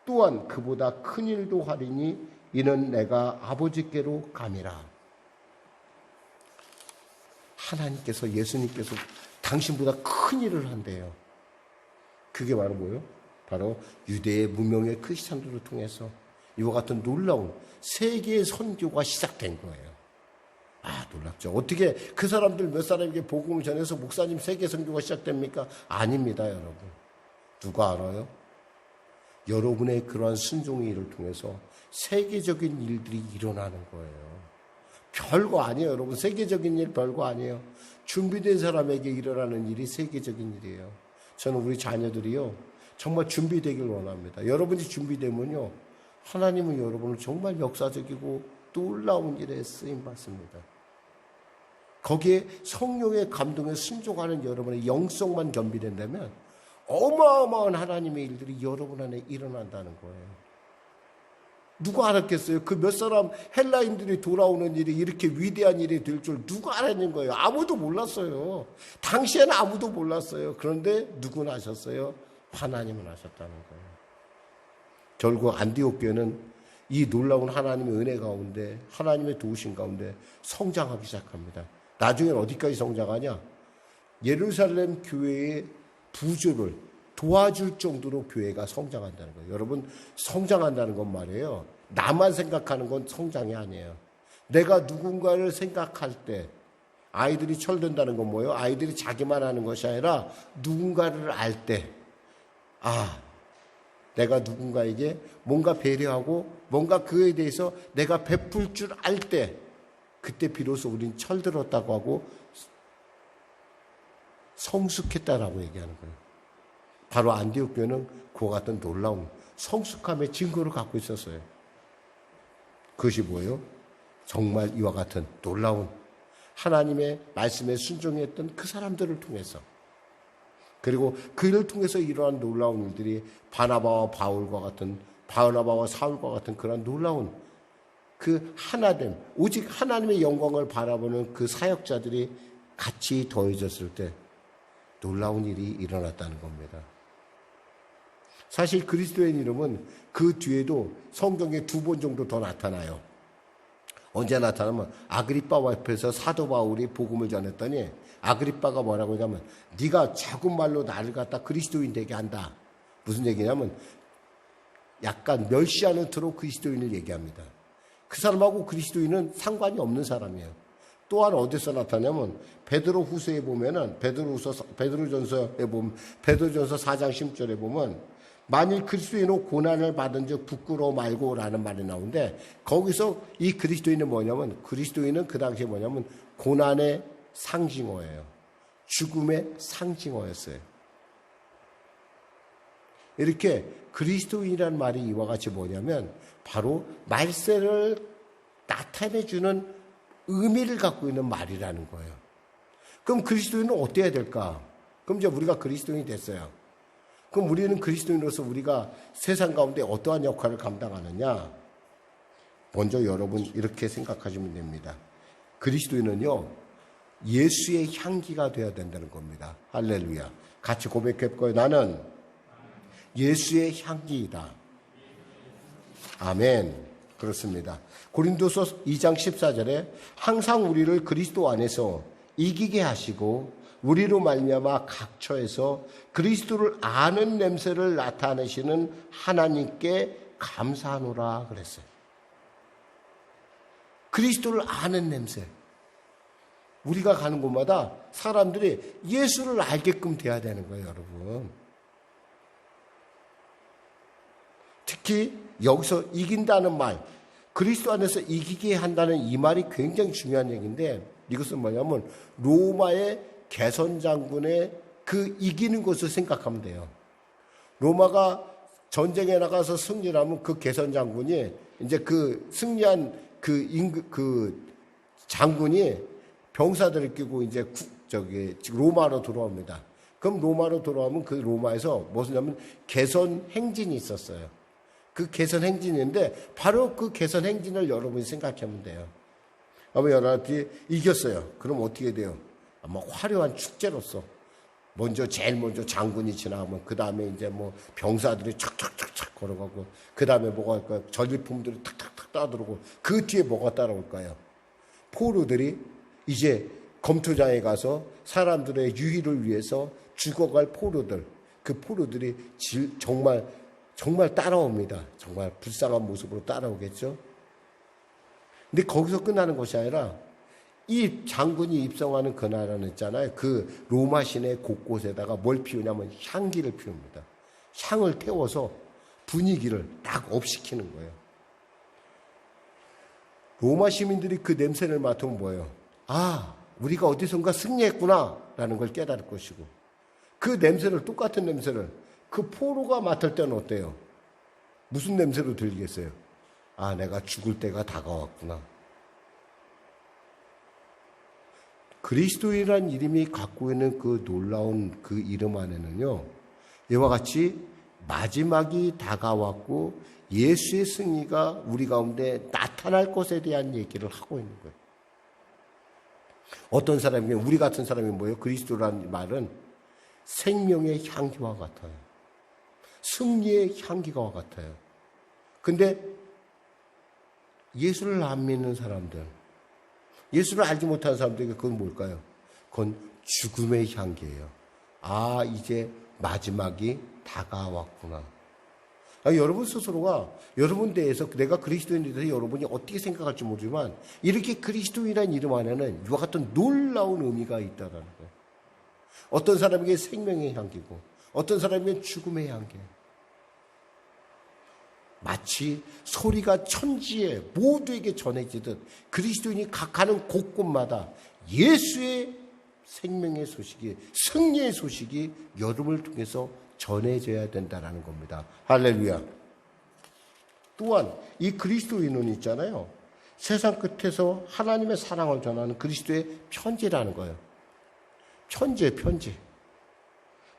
또한 그보다 큰 일도 하리니 이는 내가 아버지께로 감이라. 하나님께서, 예수님께서 당신보다 큰 일을 한대요. 그게 바로 뭐예요? 바로 유대의 무명의 크리스찬들을 통해서 이와 같은 놀라운 세계의 선교가 시작된 거예요. 아, 놀랍죠. 어떻게 그 사람들 몇 사람에게 복음을 전해서 목사님 세계 선교가 시작됩니까? 아닙니다, 여러분. 누가 알아요? 여러분의 그러한 순종의 일을 통해서 세계적인 일들이 일어나는 거예요. 별거 아니에요, 여러분. 세계적인 일 별거 아니에요. 준비된 사람에게 일어나는 일이 세계적인 일이에요. 저는 우리 자녀들이요, 정말 준비되길 원합니다. 여러분이 준비되면요, 하나님은 여러분을 정말 역사적이고 놀라운 일에 쓰임 받습니다. 거기에 성령의 감동에 순종하는 여러분의 영성만 겸비된다면 어마어마한 하나님의 일들이 여러분 안에 일어난다는 거예요. 누가 알았겠어요? 그 몇 사람 헬라인들이 돌아오는 일이 이렇게 위대한 일이 될 줄 누가 알았는 거예요? 아무도 몰랐어요. 당시에는 아무도 몰랐어요. 그런데 누구는 아셨어요? 하나님은 아셨다는 거예요. 결국 안디옥 교회는 이 놀라운 하나님의 은혜 가운데, 하나님의 도우심 가운데 성장하기 시작합니다. 나중엔 어디까지 성장하냐? 예루살렘 교회의 부조를 도와줄 정도로 교회가 성장한다는 거예요. 여러분, 성장한다는 건 말이에요, 나만 생각하는 건 성장이 아니에요. 내가 누군가를 생각할 때 아이들이 철든다는 건 뭐예요? 아이들이 자기만 하는 것이 아니라 누군가를 알 때, 아, 내가 누군가에게 뭔가 배려하고 뭔가 그에 대해서 내가 베풀 줄 알 때, 그때 비로소 우린 철들었다고 하고 성숙했다라고 얘기하는 거예요. 바로 안디옥 교회는 그와 같은 놀라운 성숙함의 증거를 갖고 있었어요. 그것이 뭐예요? 정말 이와 같은 놀라운 하나님의 말씀에 순종했던 그 사람들을 통해서, 그리고 그 일을 통해서 일어난 놀라운 일들이 바나바와 사울과 같은 그런 놀라운 그 하나됨, 오직 하나님의 영광을 바라보는 그 사역자들이 같이 더해졌을 때 놀라운 일이 일어났다는 겁니다. 사실 그리스도의 이름은 그 뒤에도 성경에 2번 정도 더 나타나요. 언제 나타나면 아그리빠와 앞에서 사도 바울이 복음을 전했더니 아그리빠가 뭐라고 하냐면 네가 자국말로 나를 갖다 그리스도인 되게 한다. 무슨 얘기냐면 약간 멸시하는 투로 그리스도인을 얘기합니다. 그 사람하고 그리스도인은 상관이 없는 사람이에요. 또한 어디서 나타나냐면 베드로후서에 보면은 베드로전서에 보면 베드로전서 4장 10절에 보면 만일 그리스도인으로 고난을 받은 즉 부끄러워 말고라는 말이 나오는데, 거기서 이 그리스도인은 뭐냐면, 그리스도인은 그 당시에 뭐냐면 고난의 상징어예요. 죽음의 상징어였어요. 이렇게 그리스도인이라는 말이 이와 같이 뭐냐면 바로 말세를 나타내주는 의미를 갖고 있는 말이라는 거예요. 그럼 그리스도인은 어때야 될까? 그럼 이제 우리가 그리스도인이 됐어요. 그럼 우리는 그리스도인으로서 우리가 세상 가운데 어떠한 역할을 감당하느냐? 먼저 여러분 이렇게 생각하시면 됩니다. 그리스도인은요, 예수의 향기가 되어야 된다는 겁니다. 할렐루야. 같이 고백해볼까요? 나는 예수의 향기이다. 아멘. 그렇습니다. 고린도서 2장 14절에 항상 우리를 그리스도 안에서 이기게 하시고 우리로 말미암아 각처에서 그리스도를 아는 냄새를 나타내시는 하나님께 감사하노라 그랬어요. 그리스도를 아는 냄새. 우리가 가는 곳마다 사람들이 예수를 알게끔 돼야 되는 거예요, 여러분. 특히 여기서 이긴다는 말, 그리스도 안에서 이기게 한다는 이 말이 굉장히 중요한 얘기인데, 이것은 뭐냐면 로마의 개선 장군의 그 이기는 것을 생각하면 돼요. 로마가 전쟁에 나가서 승리를 하면 그 개선 장군이 이제 그 승리한 그 장군이 병사들을 끼고 이제 로마로 돌아옵니다. 그럼 로마로 돌아오면 그 로마에서 무엇이냐면 개선 행진이 있었어요. 그 개선 행진인데 바로 그 개선 행진을 여러분이 생각하면 돼요. 아마 여러분이 이겼어요. 그럼 어떻게 돼요? 아마 화려한 축제로서 제일 먼저 장군이 지나가면 그 다음에 이제 뭐 병사들이 촥촥촥촥 걸어가고 그 다음에 뭐가 할까요? 전리품들이 탁탁탁 따들어오고 그 뒤에 뭐가 따라올까요? 포로들이 이제 검투장에 가서 사람들의 유희를 위해서 죽어갈 포로들, 그 포로들이 정말 따라옵니다. 정말 불쌍한 모습으로 따라오겠죠. 근데 거기서 끝나는 것이 아니라 이 장군이 입성하는 그 나라는 있잖아요. 그 로마 시내 곳곳에다가 뭘 피우냐면 향기를 피웁니다. 향을 태워서 분위기를 딱 업시키는 거예요. 로마 시민들이 그 냄새를 맡으면 뭐예요? 아, 우리가 어디선가 승리했구나 라는 걸 깨달을 것이고, 그 냄새를, 똑같은 냄새를 그 포로가 맡을 때는 어때요? 무슨 냄새로 들리겠어요? 아, 내가 죽을 때가 다가왔구나. 그리스도인이라는 이름이 갖고 있는 그 놀라운 그 이름 안에는요, 이와 같이 마지막이 다가왔고 예수의 승리가 우리 가운데 나타날 것에 대한 얘기를 하고 있는 거예요. 어떤 사람이, 우리 같은 사람이 뭐예요? 그리스도라는 말은 생명의 향기와 같아요. 승리의 향기와 같아요. 근데 예수를 안 믿는 사람들, 예수를 알지 못하는 사람들에게 그건 뭘까요? 그건 죽음의 향기예요. 아, 이제 마지막이 다가왔구나. 여러분 스스로가 여러분 대해서 내가 그리스도인에 대해서 여러분이 어떻게 생각할지 모르지만 이렇게 그리스도인이라는 이름 안에는 이와 같은 놀라운 의미가 있다는 거예요. 어떤 사람에게 생명의 향기고 어떤 사람에게 죽음의 향기예요. 마치 소리가 천지에 모두에게 전해지듯 그리스도인이 가는 곳곳마다 예수의 생명의 소식이, 승리의 소식이 여러분을 통해서 전해져야 된다는 겁니다. 할렐루야. 또한 이 그리스도인은 있잖아요, 세상 끝에서 하나님의 사랑을 전하는 그리스도의 편지라는 거예요. 편지예요, 편지.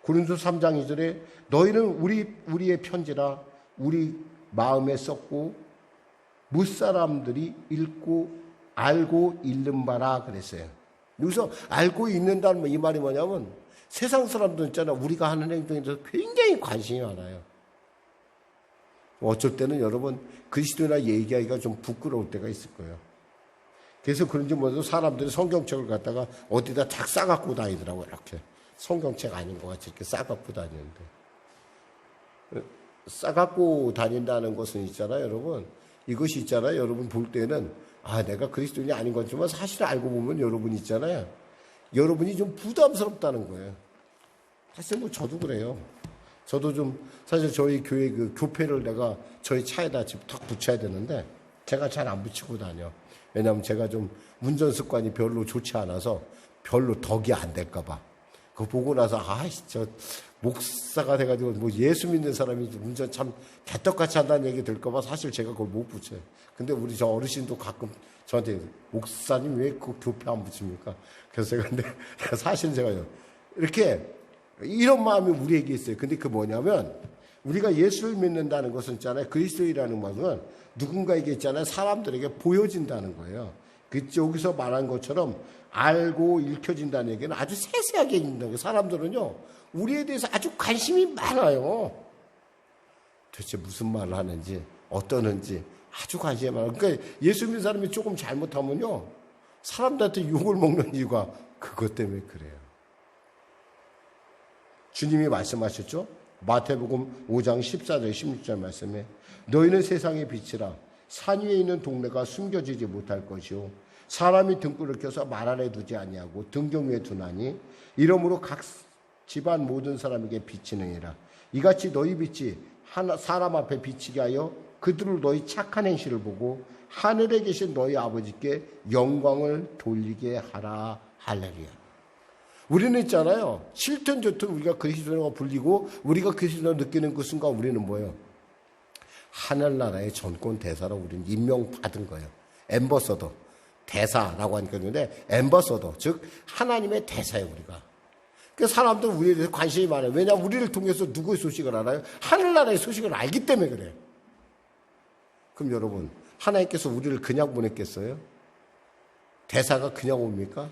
고린도서 3장 2절에 너희는 우리의 편지라 우리 마음에 썼고 무사람들이 읽고 알고 읽는 바라 그랬어요. 여기서 알고 읽는다는 이 말이 뭐냐면 세상 사람들 있잖아요, 우리가 하는 행동에 대해서 굉장히 관심이 많아요. 어쩔 때는 여러분 그리스도나 얘기하기가 좀 부끄러울 때가 있을 거예요. 그래서 그런지 몰라도 사람들이 성경책을 갖다가 어디다 탁 싸갖고 다니더라고요. 이렇게 성경책 아닌 것 같이 이렇게 싸갖고 다니는데, 싸갖고 다닌다는 것은 있잖아요, 여러분. 이것이 있잖아요, 여러분 볼 때는 아, 내가 그리스도인이 아닌 거지만 사실 알고 보면 여러분 있잖아요, 여러분이 좀 부담스럽다는 거예요. 사실 뭐 저도 그래요. 저도 좀 사실 저희 교회 그 교패를 내가 저희 차에다 지금 탁 붙여야 되는데 제가 잘 안 붙이고 다녀. 왜냐하면 제가 좀 운전 습관이 별로 좋지 않아서 별로 덕이 안 될까 봐. 그거 보고 나서 저 목사가 돼가지고 뭐 예수 믿는 사람이 운전 참 개떡같이 한다는 얘기 들까 봐 사실 제가 그걸 못 붙여요. 근데 우리 저 어르신도 가끔 저한테 목사님 왜 그 교패 안 붙입니까? 그래서 제가 근데 사실 제가요, 이렇게 이런 마음이 우리에게 있어요. 근데 그 뭐냐면 우리가 예수를 믿는다는 것은 있잖아요, 그리스도이라는 것은 누군가에게 있잖아요, 사람들에게 보여진다는 거예요. 여기서 말한 것처럼 알고 읽혀진다는 얘기는 아주 세세하게 읽는다는 거예요. 사람들은요, 우리에 대해서 아주 관심이 많아요. 도대체 무슨 말을 하는지, 어떠는지 아주 관심이 많아요. 그러니까 예수 믿는 사람이 조금 잘못하면요, 사람들한테 욕을 먹는 이유가 그것 때문에 그래요. 주님이 말씀하셨죠? 마태복음 5장 14절 16절 말씀에 너희는 세상의 빛이라 산 위에 있는 동네가 숨겨지지 못할 것이요 사람이 등불을 켜서 말 안에 두지 아니하고 등경 위에 두나니 이러므로 각 집안 모든 사람에게 비치느니라. 이같이 너희 빛이 사람 앞에 비치게 하여 그들을 너희 착한 행실을 보고 하늘에 계신 너희 아버지께 영광을 돌리게 하라. 할렐루야. 우리는 있잖아요. 싫든 좋든 우리가 그리스도인으로 불리고 우리가 그리스도를 느끼는 그 순간 우리는 뭐예요? 하늘나라의 전권 대사로 우리는 임명받은 거예요. 엠버서더. 대사라고 하니까 그런데 엠버서더. 즉 하나님의 대사예요 우리가. 그 사람들은 우리에 대해서 관심이 많아요. 왜냐하면 우리를 통해서 누구의 소식을 알아요? 하늘나라의 소식을 알기 때문에 그래요. 그럼 여러분 하나님께서 우리를 그냥 보냈겠어요? 대사가 그냥 옵니까?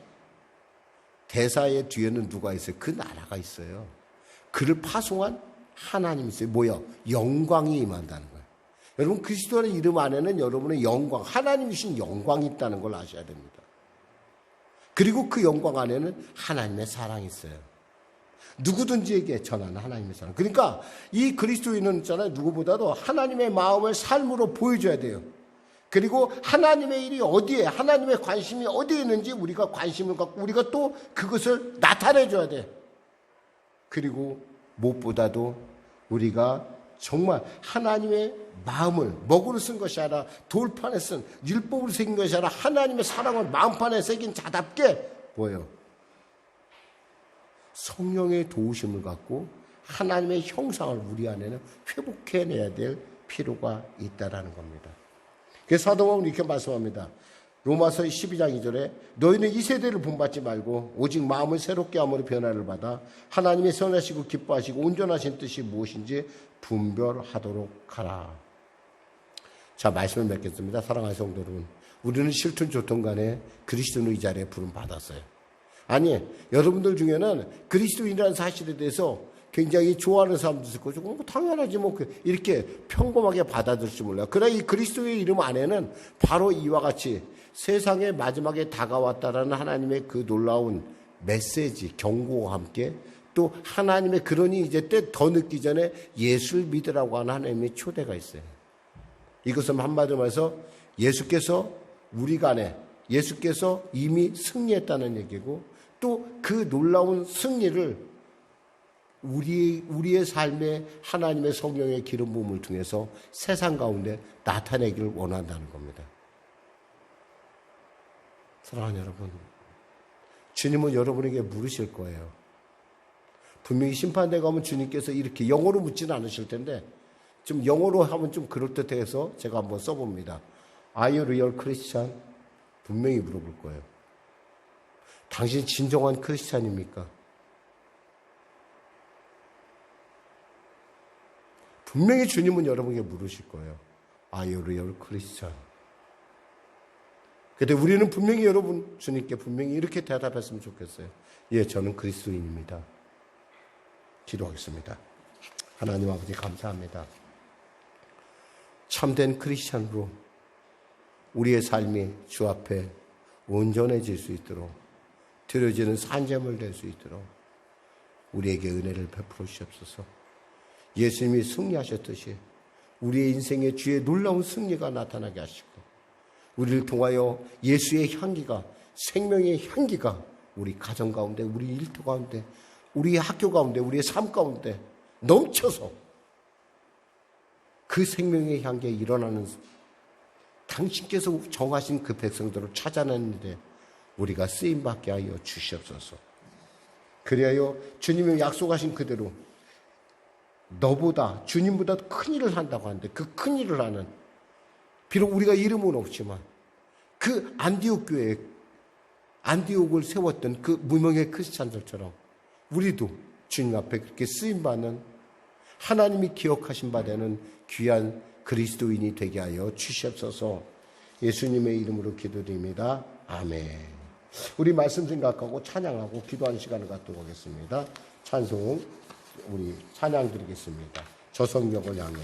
대사의 뒤에는 누가 있어요? 그 나라가 있어요. 그를 파송한 하나님이 있어요. 뭐야? 영광이 임한다는 거예요. 여러분 그리스도의 이름 안에는 여러분의 영광, 하나님이신 영광이 있다는 걸 아셔야 됩니다. 그리고 그 영광 안에는 하나님의 사랑이 있어요. 누구든지에게 전하는 하나님의 사랑. 그러니까 이 그리스도인은 있잖아요. 누구보다도 하나님의 마음을 삶으로 보여줘야 돼요. 그리고 하나님의 일이 어디에, 하나님의 관심이 어디에 있는지 우리가 관심을 갖고 우리가 또 그것을 나타내줘야 돼. 그리고 무엇보다도 우리가 정말 하나님의 마음을 먹으로 쓴 것이 아니라 돌판에 쓴 율법으로 새긴 것이 아니라 하나님의 사랑을 마음판에 새긴 자답게 뭐예요? 성령의 도우심을 갖고 하나님의 형상을 우리 안에는 회복해내야 될 필요가 있다라는 겁니다. 그래서 사도 바울은 이렇게 말씀합니다. 로마서 12장 2절에 너희는 이 세대를 본받지 말고 오직 마음을 새롭게 함으로 변화를 받아 하나님의 선하시고 기뻐하시고 온전하신 뜻이 무엇인지 분별하도록 하라. 자, 말씀을 맺겠습니다. 사랑하는 성도 여러분, 우리는 싫든 좋든 간에 그리스도인의 이 자리에 부름 받았어요. 아니, 여러분들 중에는 그리스도인이라는 사실에 대해서 굉장히 좋아하는 사람도 있을 거죠. 뭐 당연하지 뭐 이렇게 평범하게 받아들일지 몰라요. 그러나 이 그리스도의 이름 안에는 바로 이와 같이 세상의 마지막에 다가왔다라는 하나님의 그 놀라운 메시지, 경고와 함께 또 하나님의 그러니 이제 때 더 늦기 전에 예수를 믿으라고 하는 하나님의 초대가 있어요. 이것은 한마디로 말해서 예수께서 우리 간에 예수께서 이미 승리했다는 얘기고 또 그 놀라운 승리를 우리의 삶에 하나님의 성령의 기름 부음을 통해서 세상 가운데 나타내기를 원한다는 겁니다. 사랑하는 여러분, 주님은 여러분에게 물으실 거예요. 분명히 심판대에 가면 주님께서 이렇게 영어로 묻지는 않으실 텐데 좀 영어로 하면 좀 그럴듯해서 제가 한번 써봅니다. Are you real Christian? 분명히 물어볼 거예요. 당신 진정한 크리스찬입니까? 분명히 주님은 여러분에게 물으실 거예요. Are you real Christian? 그런데 우리는 분명히 여러분 주님께 분명히 이렇게 대답했으면 좋겠어요. 예, 저는 그리스도인입니다. 기도하겠습니다. 하나님 아버지 감사합니다. 참된 크리스찬으로 우리의 삶이 주 앞에 온전해질 수 있도록 드려지는 산재물 될 수 있도록 우리에게 은혜를 베풀어 주시옵소서. 예수님이 승리하셨듯이 우리의 인생의 주의 놀라운 승리가 나타나게 하시고 우리를 통하여 예수의 향기가 생명의 향기가 우리 가정 가운데 우리 일터 가운데 우리 학교 가운데 우리의 삶 가운데 넘쳐서 그 생명의 향기에 일어나는 당신께서 정하신 그 백성들을 찾아내는데 우리가 쓰임받게 하여 주시옵소서. 그리하여 주님이 약속하신 그대로 너보다 주님보다 큰 일을 한다고 하는데 그 큰 일을 하는 비록 우리가 이름은 없지만 그 안디옥 교회에 안디옥을 세웠던 그 무명의 크리스찬들처럼 우리도 주님 앞에 그렇게 쓰임받는 하나님이 기억하신 바 되는 귀한 그리스도인이 되게 하여 주시옵소서. 예수님의 이름으로 기도드립니다. 아멘. 우리 말씀 생각하고 찬양하고 기도하는 시간을 갖도록 하겠습니다. 찬송 우리 찬양 드리겠습니다. 저성역을 향해.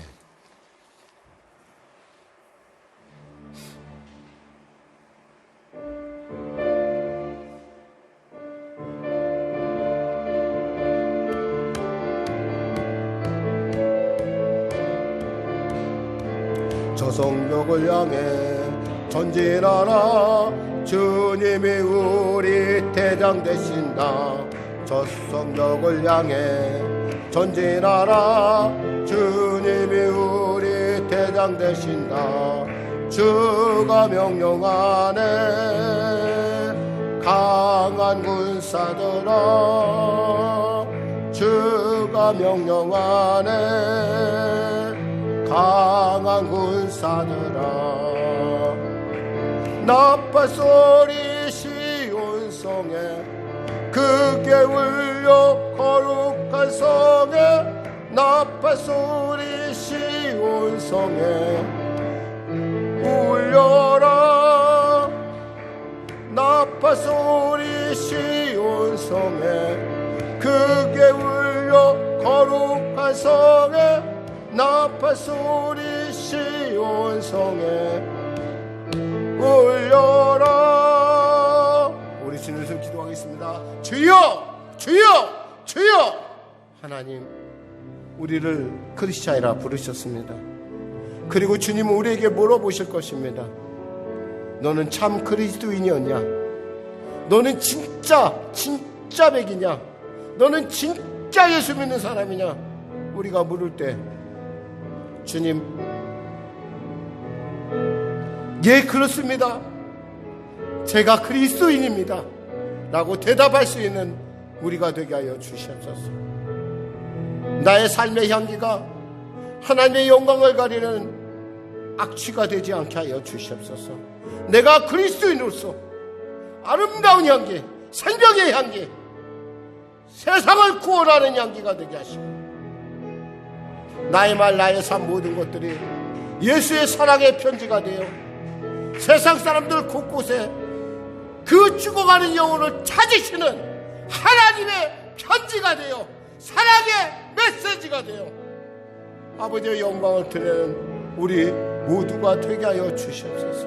저 성벽을 향해 전진하라. 주님이 우리 대장 되신다. 저 성벽을 향해 전진하라. 주님이 우리 대장 되신다. 주가 명령하네 강한 군사들아. 주가 명령하네 강한 군사들아. 나팔소리 시온성에 크게 울려 거룩한 성에. 나팔소리 시온성에 울려라. 나팔소리 시온성에 크게 울려 거룩한 성에. 나팔소리 시온성에 울려라. 우리 주님을 기도하겠습니다. 주여 주여 주여. 하나님, 우리를 크리스찬이라 부르셨습니다. 그리고 주님은 우리에게 물어보실 것입니다. 너는 참 그리스도인이었냐? 너는 진짜 백이냐? 너는 진짜 예수 믿는 사람이냐? 우리가 물을 때 주님, 예, 그렇습니다. 제가 그리스도인입니다 라고 대답할 수 있는 우리가 되게 하여 주시옵소서. 나의 삶의 향기가 하나님의 영광을 가리는 악취가 되지 않게 하여 주시옵소서. 내가 그리스도인으로서 아름다운 향기, 생명의 향기, 세상을 구원하는 향기가 되게 하시고, 나의 말, 나의 삶 모든 것들이 예수의 사랑의 편지가 되어 세상 사람들 곳곳에 그 죽어가는 영혼을 찾으시는 하나님의 편지가 되어 사랑의 메시지가 되어 아버지의 영광을 드리는 우리 모두가 되게 하여 주시옵소서.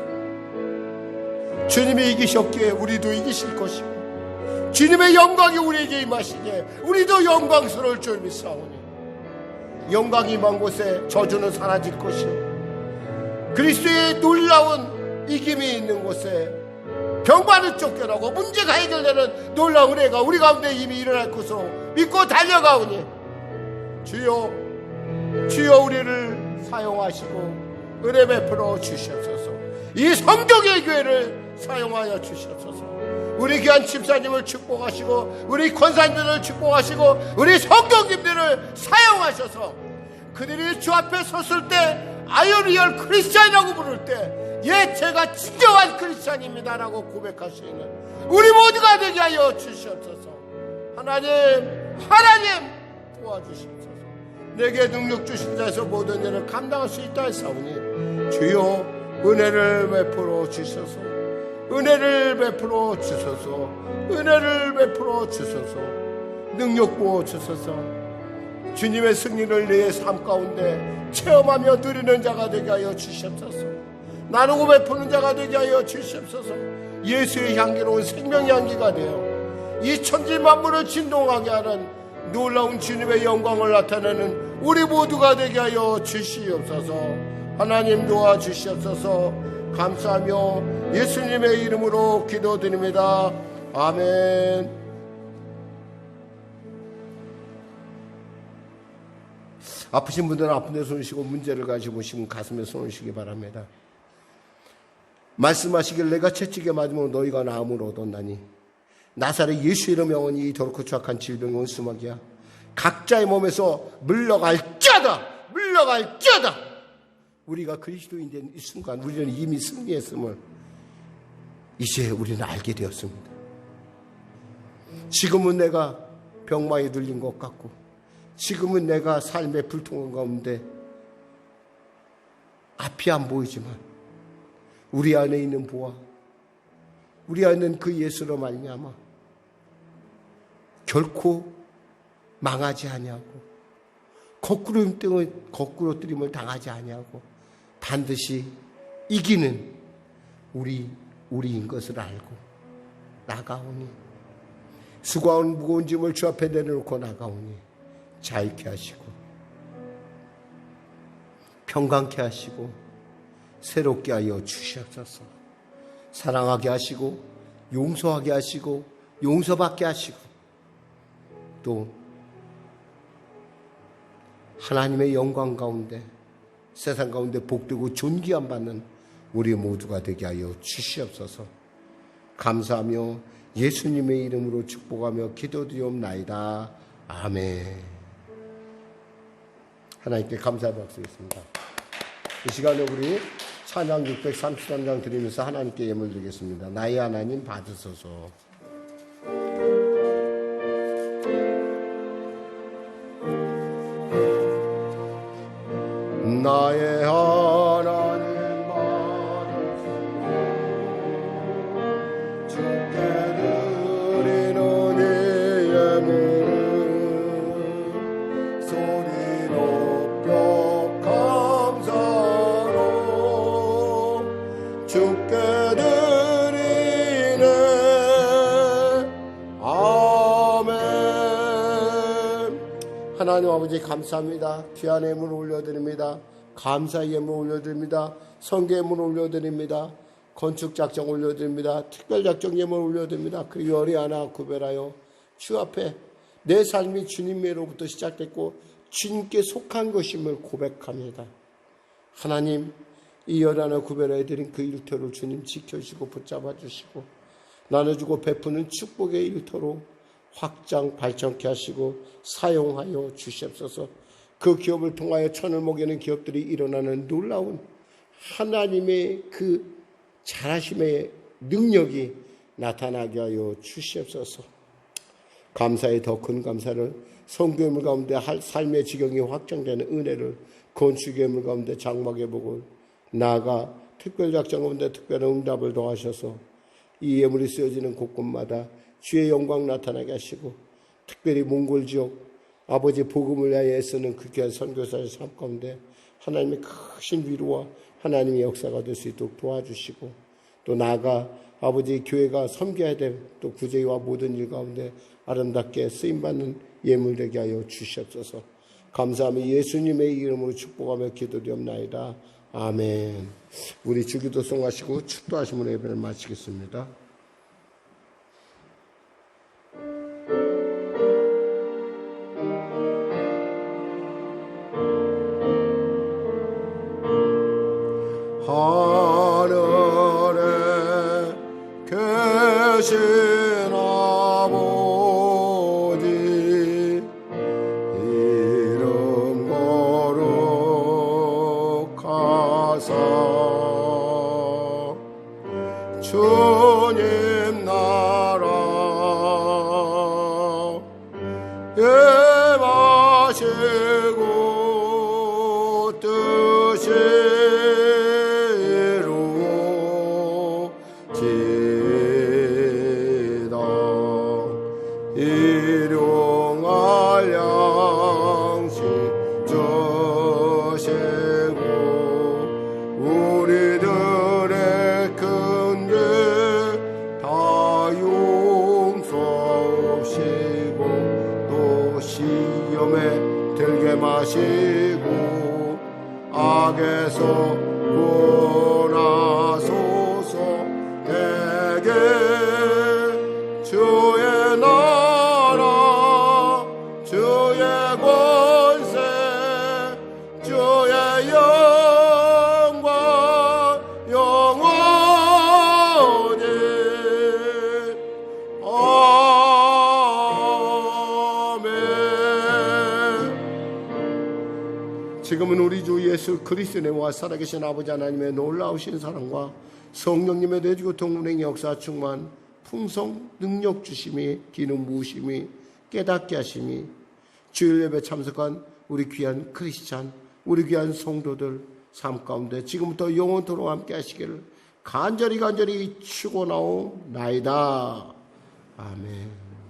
주님이 이기셨기에 우리도 이기실 것이고, 주님의 영광이 우리에게 임하시기에 우리도 영광스러울 줄 믿사오니, 영광이 임한 곳에 저주는 사라질 것이요, 그리스도의 놀라운 이김이 있는 곳에 병마는 쫓겨나고 문제가 해결되는 놀라운 은혜가 우리 가운데 이미 일어날 것으로 믿고 달려가오니, 주여 주여 우리를 사용하시고 은혜 베풀어 주시옵소서. 이 성경의 교회를 사용하여 주시옵소서. 우리 귀한 집사님을 축복하시고 우리 권사님들을 축복하시고 우리 성도님들을 사용하셔서 그들이 주 앞에 섰을 때 아이오리얼 크리스찬이라고 부를 때, 예, 제가 진정한 크리스찬입니다라고 고백할 수 있는 우리 모두가 되게 하여 주시옵소서. 하나님 도와주시옵소서. 내게 능력 주신 자에서 모든 일을 감당할 수 있다 했사오니, 주여 은혜를 베풀어 주셔서, 은혜를 베풀어 주소서, 은혜를 베풀어 주소서, 능력 부어 주소서. 주님의 승리를 내 삶 가운데 체험하며 누리는 자가 되게 하여 주시옵소서. 나누고 베푸는 자가 되게 하여 주시옵소서. 예수의 향기로운 생명의 향기가 되어 이 천지 만물을 진동하게 하는 놀라운 주님의 영광을 나타내는 우리 모두가 되게 하여 주시옵소서. 하나님 도와주시옵소서. 감사하며 예수님의 이름으로 기도드립니다. 아멘. 아프신 분들은 아픈 데 손을 쉬고, 문제를 가지고 오시면 가슴에 손을 쉬기 바랍니다. 말씀하시길 내가 채찍에 맞으면 너희가 나음을 얻었나니 나사렛 예수 이름 영원히 이 더럽고 추악한 질병이 원수막이야. 각자의 몸에서 물러갈지어다. 우리가 그리스도인 된 이 순간 우리는 이미 승리했음을 이제 우리는 알게 되었습니다. 지금은 내가 병마에 눌린 것 같고, 지금은 내가 삶의 불통한 가운데 앞이 안 보이지만 우리 안에 있는 보아, 우리 안에 있는 그 예수로 말미암아 결코 망하지 아니하고 거꾸로뜨림을 당하지 아니하고 반드시 이기는 우리인 것을 알고 나가오니, 수고한 무거운 짐을 주 앞에 내려놓고 나가오니 자유케 하시고 평강케 하시고 새롭게 하여 주시옵소서. 사랑하게 하시고 용서하게 하시고 용서받게 하시고 또 하나님의 영광 가운데 세상 가운데 복되고 존귀함 받는 우리 모두가 되게 하여 주시옵소서. 감사하며 예수님의 이름으로 축복하며 기도드리옵나이다. 아멘. 하나님께 감사의 박수 드리겠습니다. 이 시간에 우리 찬양 633장 드리면서 하나님께 예물 드리겠습니다. 나의 하나님 받으소서. 나의 하나님 받으소서. 주께 드리는 이 예물은 소리 높여 감사로 주께 드리네. 아멘. 하나님 아버지 감사합니다. 귀한 예물을 올려드립니다. 감사의 예물 올려드립니다. 성교 예물 올려드립니다. 건축작정 올려드립니다. 특별작정 예물 올려드립니다. 그리고 열이 하나 구별하여 주 앞에 내 삶이 주님으로부터 시작됐고 주님께 속한 것임을 고백합니다. 하나님, 이 열 하나 구별해 드린 그 일터를 주님 지켜주시고 붙잡아 주시고 나눠주고 베푸는 축복의 일터로 확장 발전케 하시고 사용하여 주시옵소서. 그 기업을 통하여 천을 먹이는 기업들이 일어나는 놀라운 하나님의 그 잘하심의 능력이 나타나게 하여 주시옵소서. 감사의 더 큰 감사를 성교물 가운데 삶의 지경이 확장되는 은혜를 건축예물 가운데 장막의 복을 나아가 특별작정 가운데 특별한 응답을 더하셔서 이 예물이 쓰여지는 곳곳마다 주의 영광 나타나게 하시고 특별히 몽골 지역 아버지 복음을 위하여 애쓰는 그 귀한 선교사의 삶 가운데 하나님의 크신 위로와 하나님의 역사가 될 수 있도록 도와주시고 또 나아가 아버지 교회가 섬겨야 될 또 구제와 모든 일 가운데 아름답게 쓰임받는 예물 되게 하여 주시옵소서. 감사하며 예수님의 이름으로 축복하며 기도드리옵나이다. 아멘. 우리 주기도 송하시고 축도하시면 예배를 마치겠습니다. 하늘에 계신 아버지 이름 거룩하사 주님 나라 임하시고 뜻이 일용할 양식 주시고 우리들의 큰 죄 다 용서하시고 또 시험에 들게 마시고 악에서 구원하소서. 내게 주의 나라 주의 권세 주의 영광 영원히 아멘. 지금은 우리 주 예수 그리스도와 살아계신 아버지 하나님의 놀라우신 사랑과 성령님의 내주고 동문행의 역사 충만 풍성 능력 주심이 기능 무심이 깨닫게 하심이 주일 예배 참석한 우리 귀한 크리스찬 우리 귀한 성도들 삶 가운데 지금부터 영원토록 함께 하시기를 간절히 축원하옵나이다. 아멘.